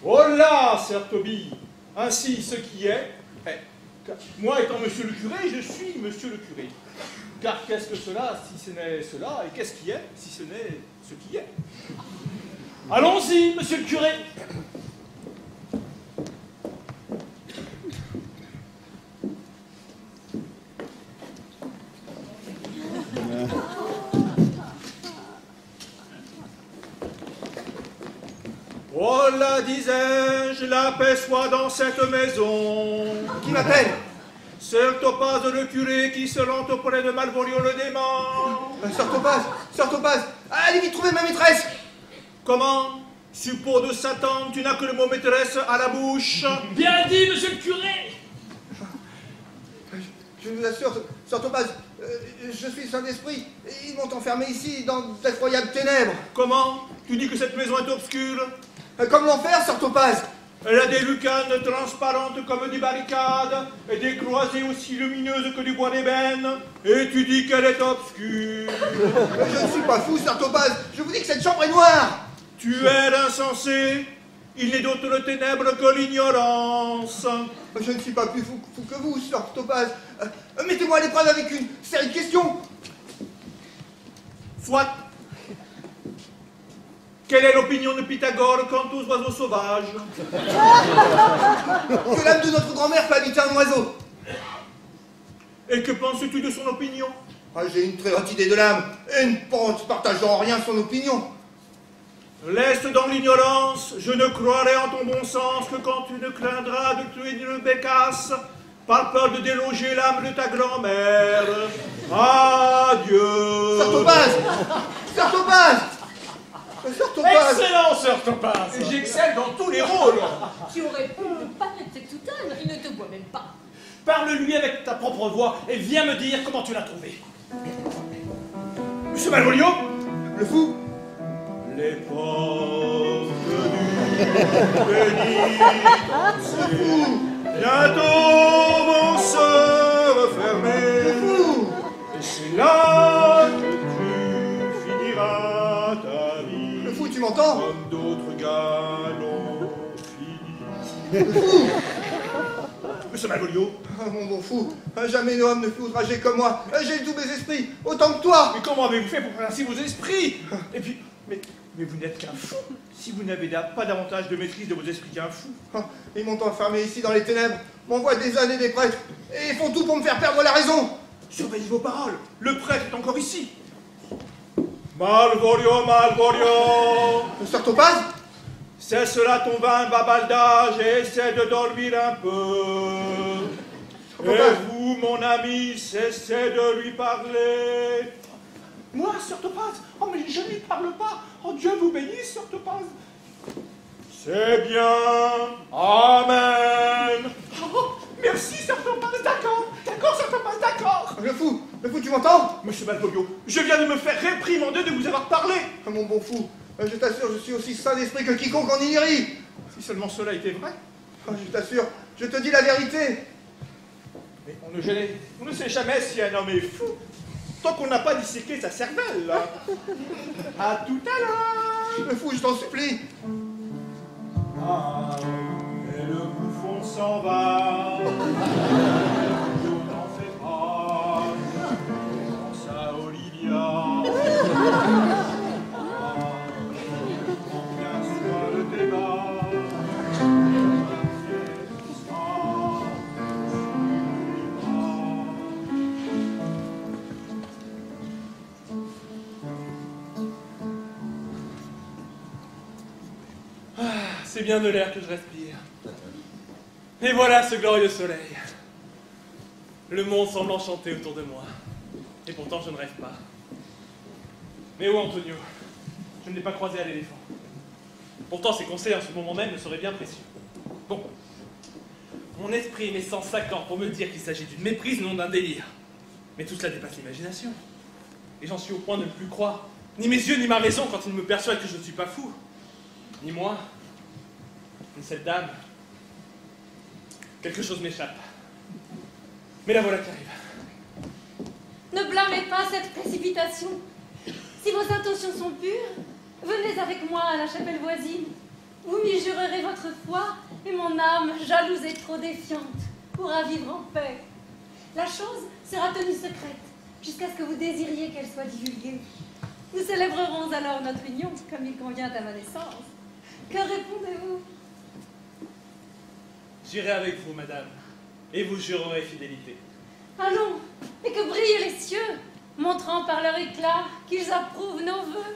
Oh là, Sir Toby. Ainsi, ce qui est... car moi étant monsieur le curé, je suis monsieur le curé. Car qu'est-ce que cela, si ce n'est cela, et qu'est-ce qui est, si ce n'est ce qui est? Allons-y, monsieur le curé. Oh là, disais-je, la paix soit dans cette maison. Qui m'appelle? Sir Topaz le curé qui se lente auprès de Malvolio le démon. Sir Topaz, allez vite trouver ma maîtresse. Comment? Suppôt de Satan, tu n'as que le mot maîtresse à la bouche. Bien dit, monsieur le curé. Je vous assure, Sir Topaz, je suis saint d'esprit. Ils m'ont enfermé ici dans d'effroyables ténèbres. Comment? Tu dis que cette maison est obscure? Comment faire, Sir Topaz? Elle a des lucarnes transparentes comme des barricades et des croisées aussi lumineuses que du bois d'ébène. Et tu dis qu'elle est obscure. Je ne suis pas fou, Sir Topaz. Je vous dis que cette chambre est noire. Tu es insensé. Il n'est d'autre ténèbres que l'ignorance. Je ne suis pas plus fou que vous, Sir Topaz. Mettez-moi à l'épreuve avec une série de questions. Soit. Quelle est l'opinion de Pythagore quant aux oiseaux sauvages? Que l'âme de notre grand-mère peut habiter un oiseau. Et que penses-tu de son opinion? J'ai une très haute idée de l'âme et ne partage en rien son opinion. Laisse dans l'ignorance, je ne croirai en ton bon sens que quand tu ne craindras de tuer une bécasse par peur de déloger l'âme de ta grand-mère. Adieu. Sir Topaz! Sir Topaz! Sir Topaz! Excellent, Sir Topaz! Et j'excelle dans tous les rôles. Tu aurais pu ne pas être cette soutane, il ne te voit même pas. Parle-lui avec ta propre voix et viens me dire comment tu l'as trouvé. Monsieur Malvolio? Le fou? Les portes du pénitencier bientôt vont se refermer. Et c'est là que tu finiras ta vie. Le fou, tu m'entends? Comme d'autres gars l'ont fini. Le fou! Monsieur Malvolio? Mon bon fou, jamais un homme ne fut outragé comme moi. J'ai tous mes esprits, autant que toi. Mais comment avez-vous fait pour faire ainsi vos esprits? Et puis, mais vous n'êtes qu'un fou. Si vous n'avez pas davantage de maîtrise de vos esprits qu'un fou. Ils m'ont enfermé ici dans les ténèbres, m'envoient des années des prêtres, et ils font tout pour me faire perdre la raison. Surveillez vos paroles. Le prêtre est encore ici. Malvolio, Malvolio. Sir Topaz? Cesse là ton vain babaldage et essaie de dormir un peu. Et vous, mon ami, cessez de lui parler. Moi, Sir Topaz? Oh, mais je ne lui parle pas. Oh, Dieu vous bénisse, Sir Topaz. C'est bien. Amen. Oh, merci, Sir Topaz. D'accord. D'accord, Sir Topaz, d'accord. Le fou, tu m'entends? Monsieur Malvolio, je viens de me faire réprimander de vous avoir parlé. Mon bon fou, je t'assure, je suis aussi sain d'esprit que quiconque en Illyrie. Si seulement cela était vrai. Je t'assure, je te dis la vérité. Mais on ne sait jamais si un homme est fou, tant qu'on n'a pas disséqué sa cervelle. À tout à l'heure. Le fou, je t'en supplie. Ah, et le bouffon s'en va. Je n'en fais pas. Pense à Olivia. Bien soin le débat. C'est bien de l'air que je respire. Et voilà ce glorieux soleil. Le monde semble enchanté autour de moi. Et pourtant je ne rêve pas. Mais où Antonio? Je ne l'ai pas croisé à l'éléphant. Pourtant ses conseils en ce moment même me seraient bien précieux. Bon. Mon esprit et mes sens s'accordent pour me dire qu'il s'agit d'une méprise, non d'un délire. Mais tout cela dépasse l'imagination. Et j'en suis au point de ne plus croire. Ni mes yeux, ni ma raison quand ils me persuadent que je ne suis pas fou. Ni moi. Ni cette dame. Quelque chose m'échappe. Mais la voilà qui arrive. Ne blâmez pas cette précipitation. Si vos intentions sont pures, venez avec moi à la chapelle voisine. Vous m'y jurerez votre foi, et mon âme, jalouse et trop défiante, pourra vivre en paix. La chose sera tenue secrète, jusqu'à ce que vous désiriez qu'elle soit divulguée. Nous célébrerons alors notre union, comme il convient à ma naissance. Que répondez-vous? J'irai avec vous, madame, et vous jurerez fidélité. Allons, et que brillent les cieux, montrant par leur éclat qu'ils approuvent nos vœux.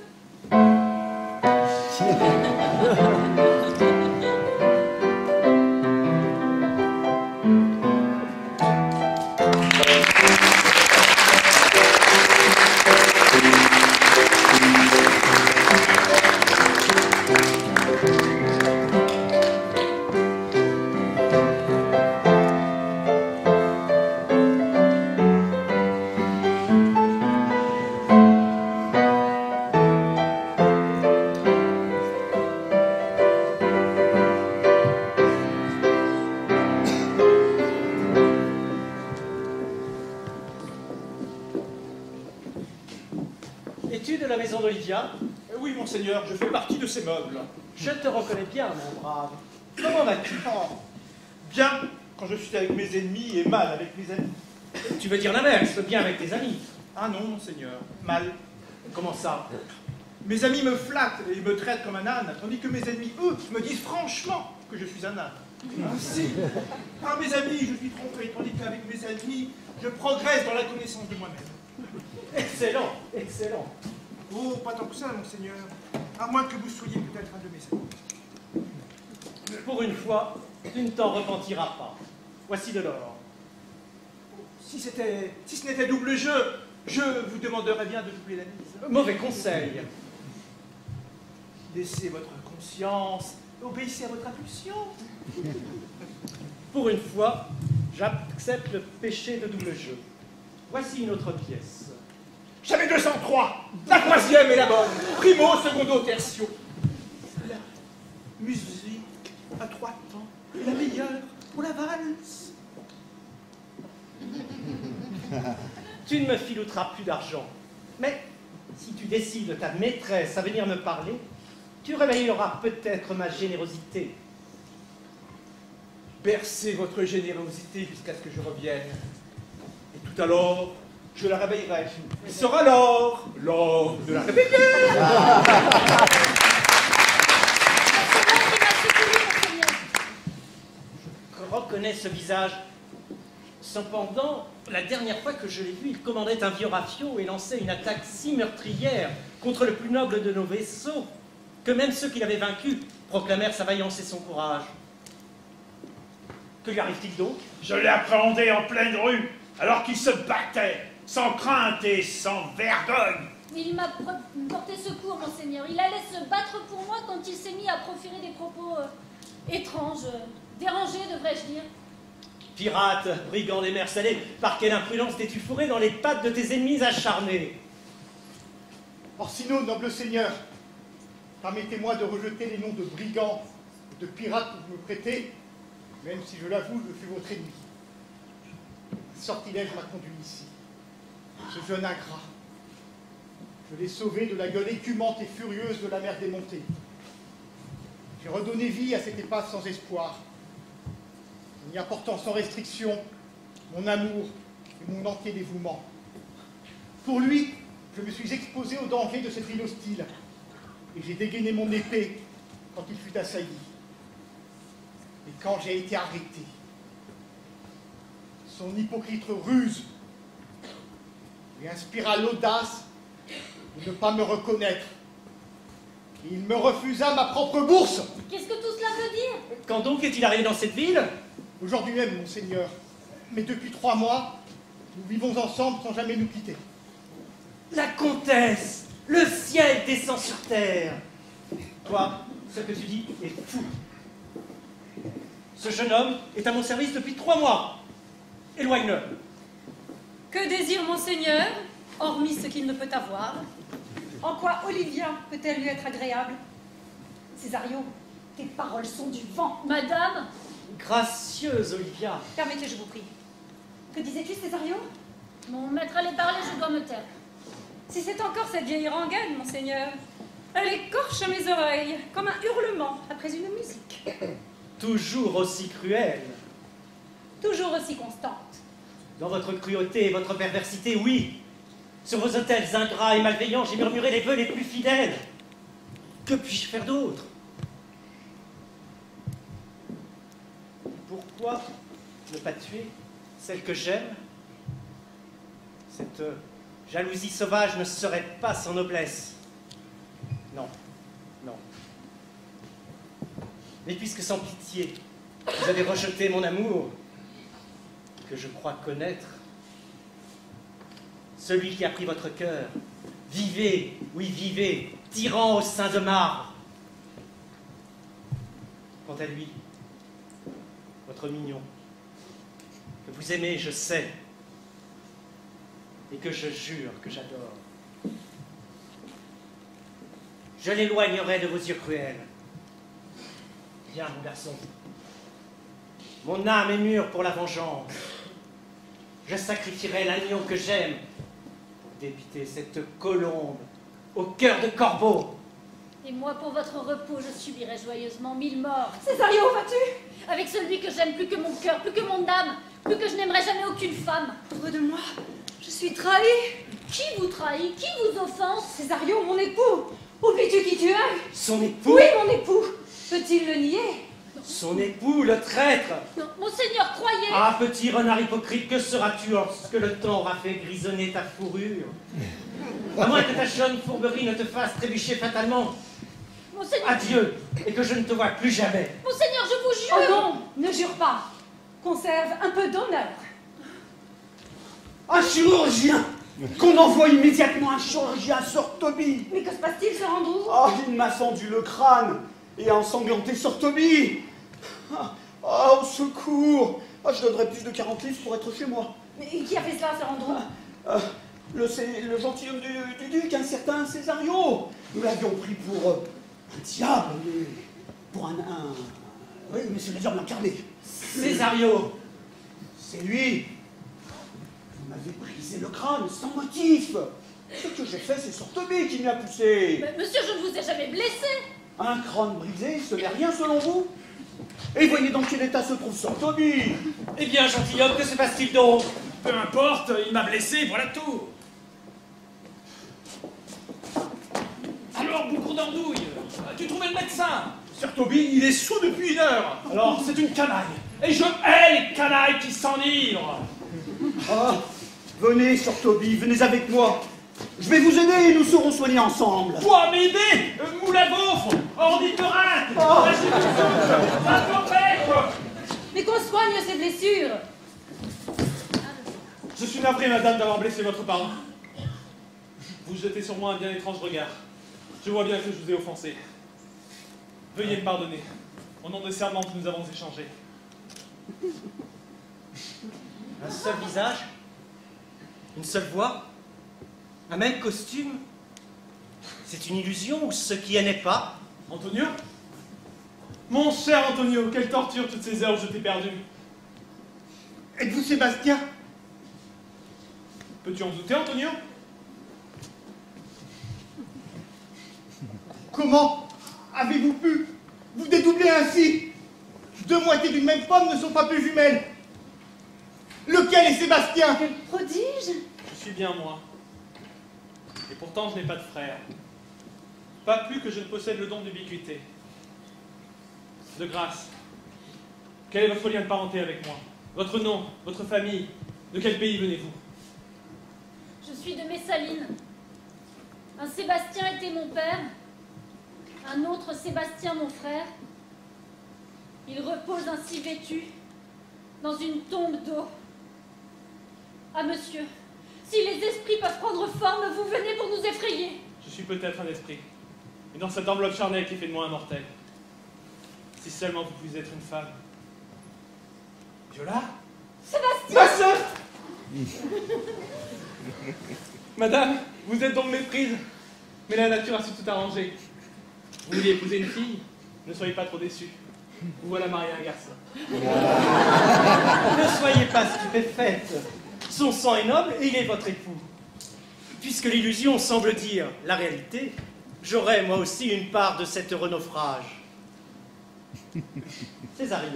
de la maison d'Olivia? Oui, monseigneur, je fais partie de ces meubles. Je te reconnais bien, mon brave. Comment vas-tu? Bien quand je suis avec mes ennemis et mal avec mes amis. Tu veux dire l'inverse, bien avec tes amis? Ah non, monseigneur, mal. Comment ça? Mes amis me flattent et me traitent comme un âne, tandis que mes ennemis, eux, me disent franchement que je suis un âne. Ah si. Ah, mes amis, je suis trompé, tandis qu'avec mes ennemis, je progresse dans la connaissance de moi-même. Excellent, excellent. Oh, pas tant que ça, monseigneur. À moins que vous soyez peut-être un de mes amis. Pour une fois, tu ne t'en repentiras pas. Voici de l'or. Si ce n'était double jeu, je vous demanderais bien de doubler la mise. Mauvais conseil. Laissez votre conscience, obéissez à votre impulsion. Pour une fois, j'accepte le péché de double jeu. Voici une autre pièce. J'avais 203. La troisième est la bonne. Primo, secondo, tertio. La musique à 3 temps est la meilleure pour la valse. Tu ne me filouteras plus d'argent. Mais si tu décides ta maîtresse à venir me parler, tu réveilleras peut-être ma générosité. Bercez votre générosité jusqu'à ce que je revienne. Et tout alors, je la réveillerai. Il sera l'or de la réveiller. Je reconnais ce visage. Cependant, la dernière fois que je l'ai vu, il commandait un vieux rafio et lançait une attaque si meurtrière contre le plus noble de nos vaisseaux que même ceux qui l'avaient vaincu proclamèrent sa vaillance et son courage. Que lui arrive-t-il donc? Je l'ai appréhendé en pleine rue, alors qu'il se battait, sans crainte et sans vergogne. Il m'a porté secours, monseigneur. Il allait se battre pour moi quand il s'est mis à proférer des propos étranges, dérangés, devrais-je dire. Pirate, brigand des mers salées, par quelle imprudence t'es-tu fourré dans les pattes de tes ennemis acharnés? Orsino, noble seigneur, permettez-moi de rejeter les noms de brigands et de pirates que vous me prêtez, même si je l'avoue, je suis votre ennemi. Un sortilège m'a conduit ici. Ce jeune ingrat. Je l'ai sauvé de la gueule écumante et furieuse de la mer démontée. J'ai redonné vie à cette épave sans espoir, en y apportant sans restriction mon amour et mon entier dévouement. Pour lui, je me suis exposé au danger de cette ville hostile, et j'ai dégainé mon épée quand il fut assailli. Et quand j'ai été arrêté, son hypocrite ruse lui inspira l'audace de ne pas me reconnaître. Et il me refusa ma propre bourse. Qu'est-ce que tout cela veut dire? Quand donc est-il arrivé dans cette ville? Aujourd'hui même, monseigneur. Mais depuis 3 mois, nous vivons ensemble sans jamais nous quitter. La comtesse! Le ciel descend sur terre! Toi, ce que tu dis est fou. Ce jeune homme est à mon service depuis 3 mois. Éloigne-le. Que désire monseigneur, hormis ce qu'il ne peut avoir? En quoi Olivia peut-elle lui être agréable? Césario, tes paroles sont du vent. Madame? Gracieuse Olivia. Permettez, je vous prie. Que disais-tu, Césario? Mon maître allait parler, je dois me taire. Si c'est encore cette vieille rengaine, monseigneur, elle écorche mes oreilles, comme un hurlement après une musique. Toujours aussi cruelle. Toujours aussi constante. Dans votre cruauté et votre perversité, oui. Sur vos autels ingrats et malveillants, j'ai murmuré les vœux les plus fidèles. Que puis-je faire d'autre? Pourquoi ne pas tuer celle que j'aime? Cette jalousie sauvage ne serait pas sans noblesse. Non, non. Mais puisque sans pitié, vous avez rejeté mon amour, que je crois connaître, celui qui a pris votre cœur, vivez, oui vivez, tyran au sein de marbre. Quant à lui, votre mignon, que vous aimez, je sais, et que je jure que j'adore, je l'éloignerai de vos yeux cruels. Viens, mon garçon. Mon âme est mûre pour la vengeance. Je sacrifierai l'agneau que j'aime pour dépiter cette colombe au cœur de corbeau. Et moi, pour votre repos, je subirai joyeusement 1000 morts. Césario, vas-tu? Avec celui que j'aime plus que mon cœur, plus que mon âme, plus que je n'aimerais jamais aucune femme. Pauvre de moi, je suis trahie. Qui vous trahit? Qui vous offense? Césario, mon époux. Oublies-tu qui tu es? Son époux? Oui, mon époux. Peut-il le nier? Son époux, le traître. Non, monseigneur, croyez. Ah, petit renard hypocrite, que seras-tu lorsque le temps aura fait grisonner ta fourrure? À moins que ta jeune fourberie ne te fasse trébucher fatalement. Monseigneur. Adieu, et que je ne te vois plus jamais. Monseigneur, je vous jure. Oh non, ne jure pas. Conserve un peu d'honneur. Un chirurgien! Qu'on envoie immédiatement un chirurgien sur Toby! Mais que se passe-t-il, Sir Andrew? Ah, il m'a fendu le crâne et a ensanglanté sur Toby! Ah, au secours! Ah, je donnerais plus de 40 livres pour être chez moi. Mais qui a fait cela, Sir Andrew? Le gentilhomme du duc, un certain Césario. Nous l'avions pris pour un diable, pour un... Oui, monsieur le diable incarné. Césario! C'est lui! Vous m'avez brisé le crâne sans motif! Ce que j'ai fait, c'est sur Toby qui m'y a poussé! Mais monsieur, je ne vous ai jamais blessé. Un crâne brisé, ce n'est rien selon vous? Et voyez dans quel état se trouve sur Toby! Eh bien, gentilhomme, que se passe-t-il donc? Peu importe, il m'a blessé, voilà tout. Alors, boucron d'andouille, as-tu trouvé le médecin? Sir Toby, il est sous depuis 1 heure. Alors, c'est une canaille. Et je hais les canailles qui s'enivrent. Ah, venez sur Toby, venez avec moi. Je vais vous aider et nous serons soignés ensemble. Toi, m'aider? Moulin gaufre, ornithorynque, la tempête. Mais qu'on soigne ces blessures. Je suis navré, madame, d'avoir blessé votre parent. Vous jetez sur moi un bien étrange regard. Je vois bien que je vous ai offensé. Veuillez me pardonner, au nom des serments que nous avons échangés. Un seul visage? Une seule voix? Un même costume? C'est une illusion ou ce qui n'est pas? Antonio? Mon cher Antonio, quelle torture toutes ces heures où je t'ai perdu. Êtes-vous Sébastien? Peux-tu en douter, Antonio? Comment avez-vous pu vous dédoubler ainsi? 2 moitiés d'une même pomme ne sont pas plus jumelles. Lequel est Sébastien? Quel prodige! Je suis bien moi. Et pourtant, je n'ai pas de frère. Pas plus que je ne possède le don d'ubiquité. De grâce, quel est votre lien de parenté avec moi? Votre nom, votre famille, de quel pays venez-vous? Je suis de Messaline. Un Sébastien était mon père, un autre Sébastien mon frère. Il repose ainsi vêtu dans une tombe d'eau. Ah monsieur, si les esprits peuvent prendre forme, vous venez pour nous effrayer. Je suis peut-être un esprit, mais dans cette enveloppe charnelle qui fait de moi un mortel. Si seulement vous pouviez être une femme. Viola? Sébastien! Ma sœur! Madame, vous êtes donc méprise, mais la nature a su tout arranger. Vous vouliez épouser une fille? Ne soyez pas trop déçus. Vous voilà marié à un garçon. Ne soyez pas stupéfaite. Son sang est noble et il est votre époux. Puisque l'illusion semble dire la réalité, j'aurai moi aussi une part de cet heureux naufrage. Césario,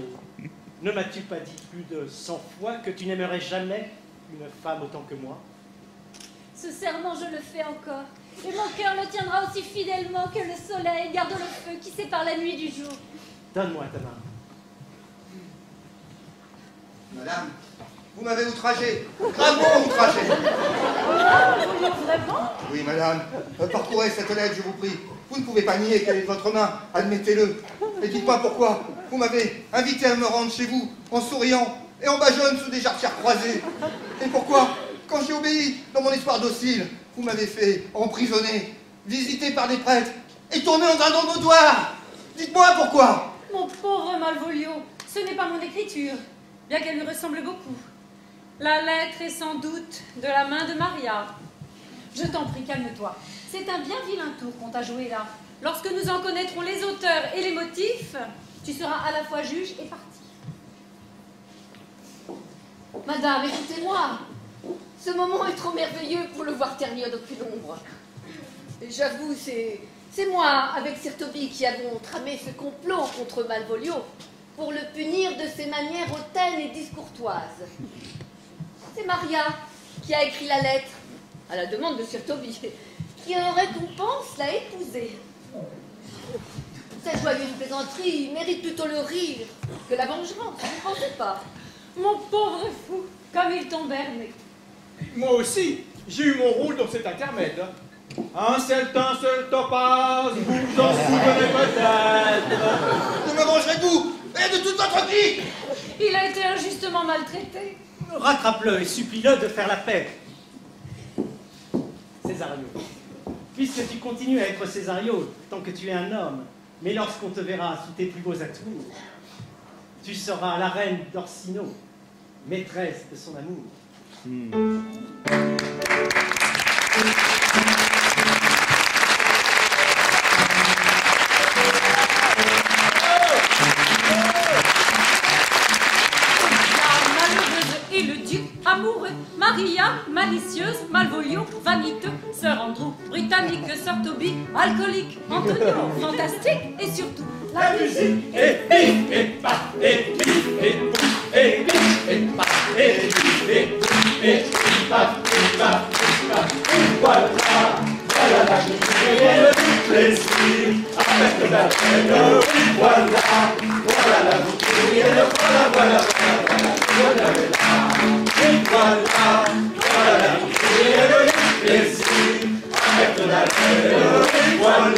ne m'as-tu pas dit plus de 100 fois que tu n'aimerais jamais une femme autant que moi? Ce serment, je le fais encore. Et mon cœur le tiendra aussi fidèlement que le soleil garde le feu qui sépare la nuit du jour. Donne-moi ta main. Madame, vous m'avez outragé, gravement outragé. Vraiment? Oui, madame, parcourez cette lettre, je vous prie. Vous ne pouvez pas nier qu'elle est de votre main, admettez-le. Et dites-moi pourquoi vous m'avez invité à me rendre chez vous, en souriant et en bajone sous des jarretières croisées. Et pourquoi, quand j'ai obéi, dans mon espoir docile, vous m'avez fait emprisonner, visiter par des prêtres et tourner en dindon notoire. Dites-moi pourquoi. Mon pauvre Malvolio, ce n'est pas mon écriture, bien qu'elle lui ressemble beaucoup. La lettre est sans doute de la main de Maria. Je t'en prie, calme-toi. C'est un bien vilain tour qu'on t'a joué là. Lorsque nous en connaîtrons les auteurs et les motifs, tu seras à la fois juge et partie. Madame, écoutez-moi. Ce moment est trop merveilleux pour le voir ternir d'aucune ombre. J'avoue, c'est moi, avec Sir Toby, qui avons tramé ce complot contre Malvolio pour le punir de ses manières hautaines et discourtoises. C'est Maria qui a écrit la lettre, à la demande de Sir Toby, qui en récompense l'a épousé. Cette joyeuse plaisanterie mérite plutôt le rire que la vengeance, vous ne pensez pas? Mon pauvre fou, comme ils t'ont berné. Moi aussi, j'ai eu mon rôle dans cet intermède. Un certain seul topaz, vous en souvenez peut-être. Vous me mangerez de vous et de toute votre vie. Il a été injustement maltraité. Rattrape-le et supplie-le de faire la paix. Césario, puisque tu continues à être Césario tant que tu es un homme, mais lorsqu'on te verra sous tes plus beaux atours, tu seras la reine d'Orsino, maîtresse de son amour. Et le duc amoureux, Maria, malicieuse, Malvolio, vaniteux, Sir Andrew, britannique, Sir Toby, alcoolique, Antonio, fantastique et surtout La musique et bif et paf et bif et bouf et bif et paf et bif et bouf et paf et paf et paf. Voilà, voilà la musique et le plaisir avec la peine. Voilà, voilà la musique et le voilà, voilà, voilà, voilà, voilà, voilà la musique et le plaisir avec la peine. Voilà,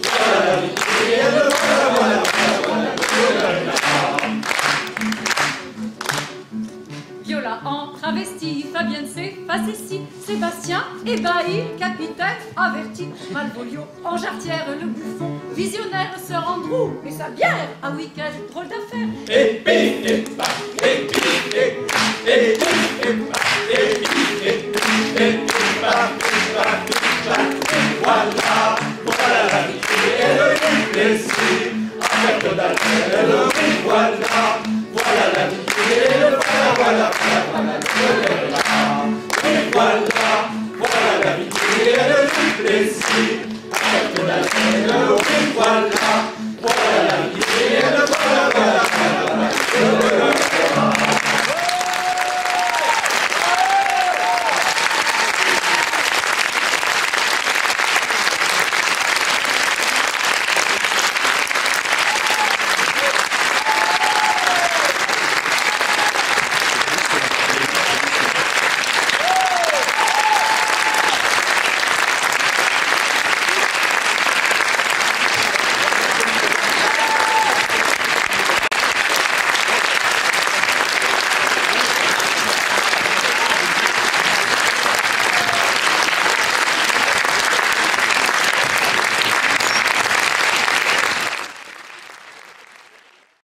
voilà la musique et le voilà, voilà, voilà, voilà. Viola en travesti, Fabienne c'est facétie, Sébastien ébahi, capitaine averti, Malvolio en jarretière, le bouffon visionnaire, Sir Andrew et sa bière, un week-end drôle d'affaire. Et bif et paf et bif et bif et paf et bif et paf et paf. Voilà, voilà la vie et le plaisir avec le daltel. Voilà, voilà la vie et le voilà, voilà, voilà, voilà.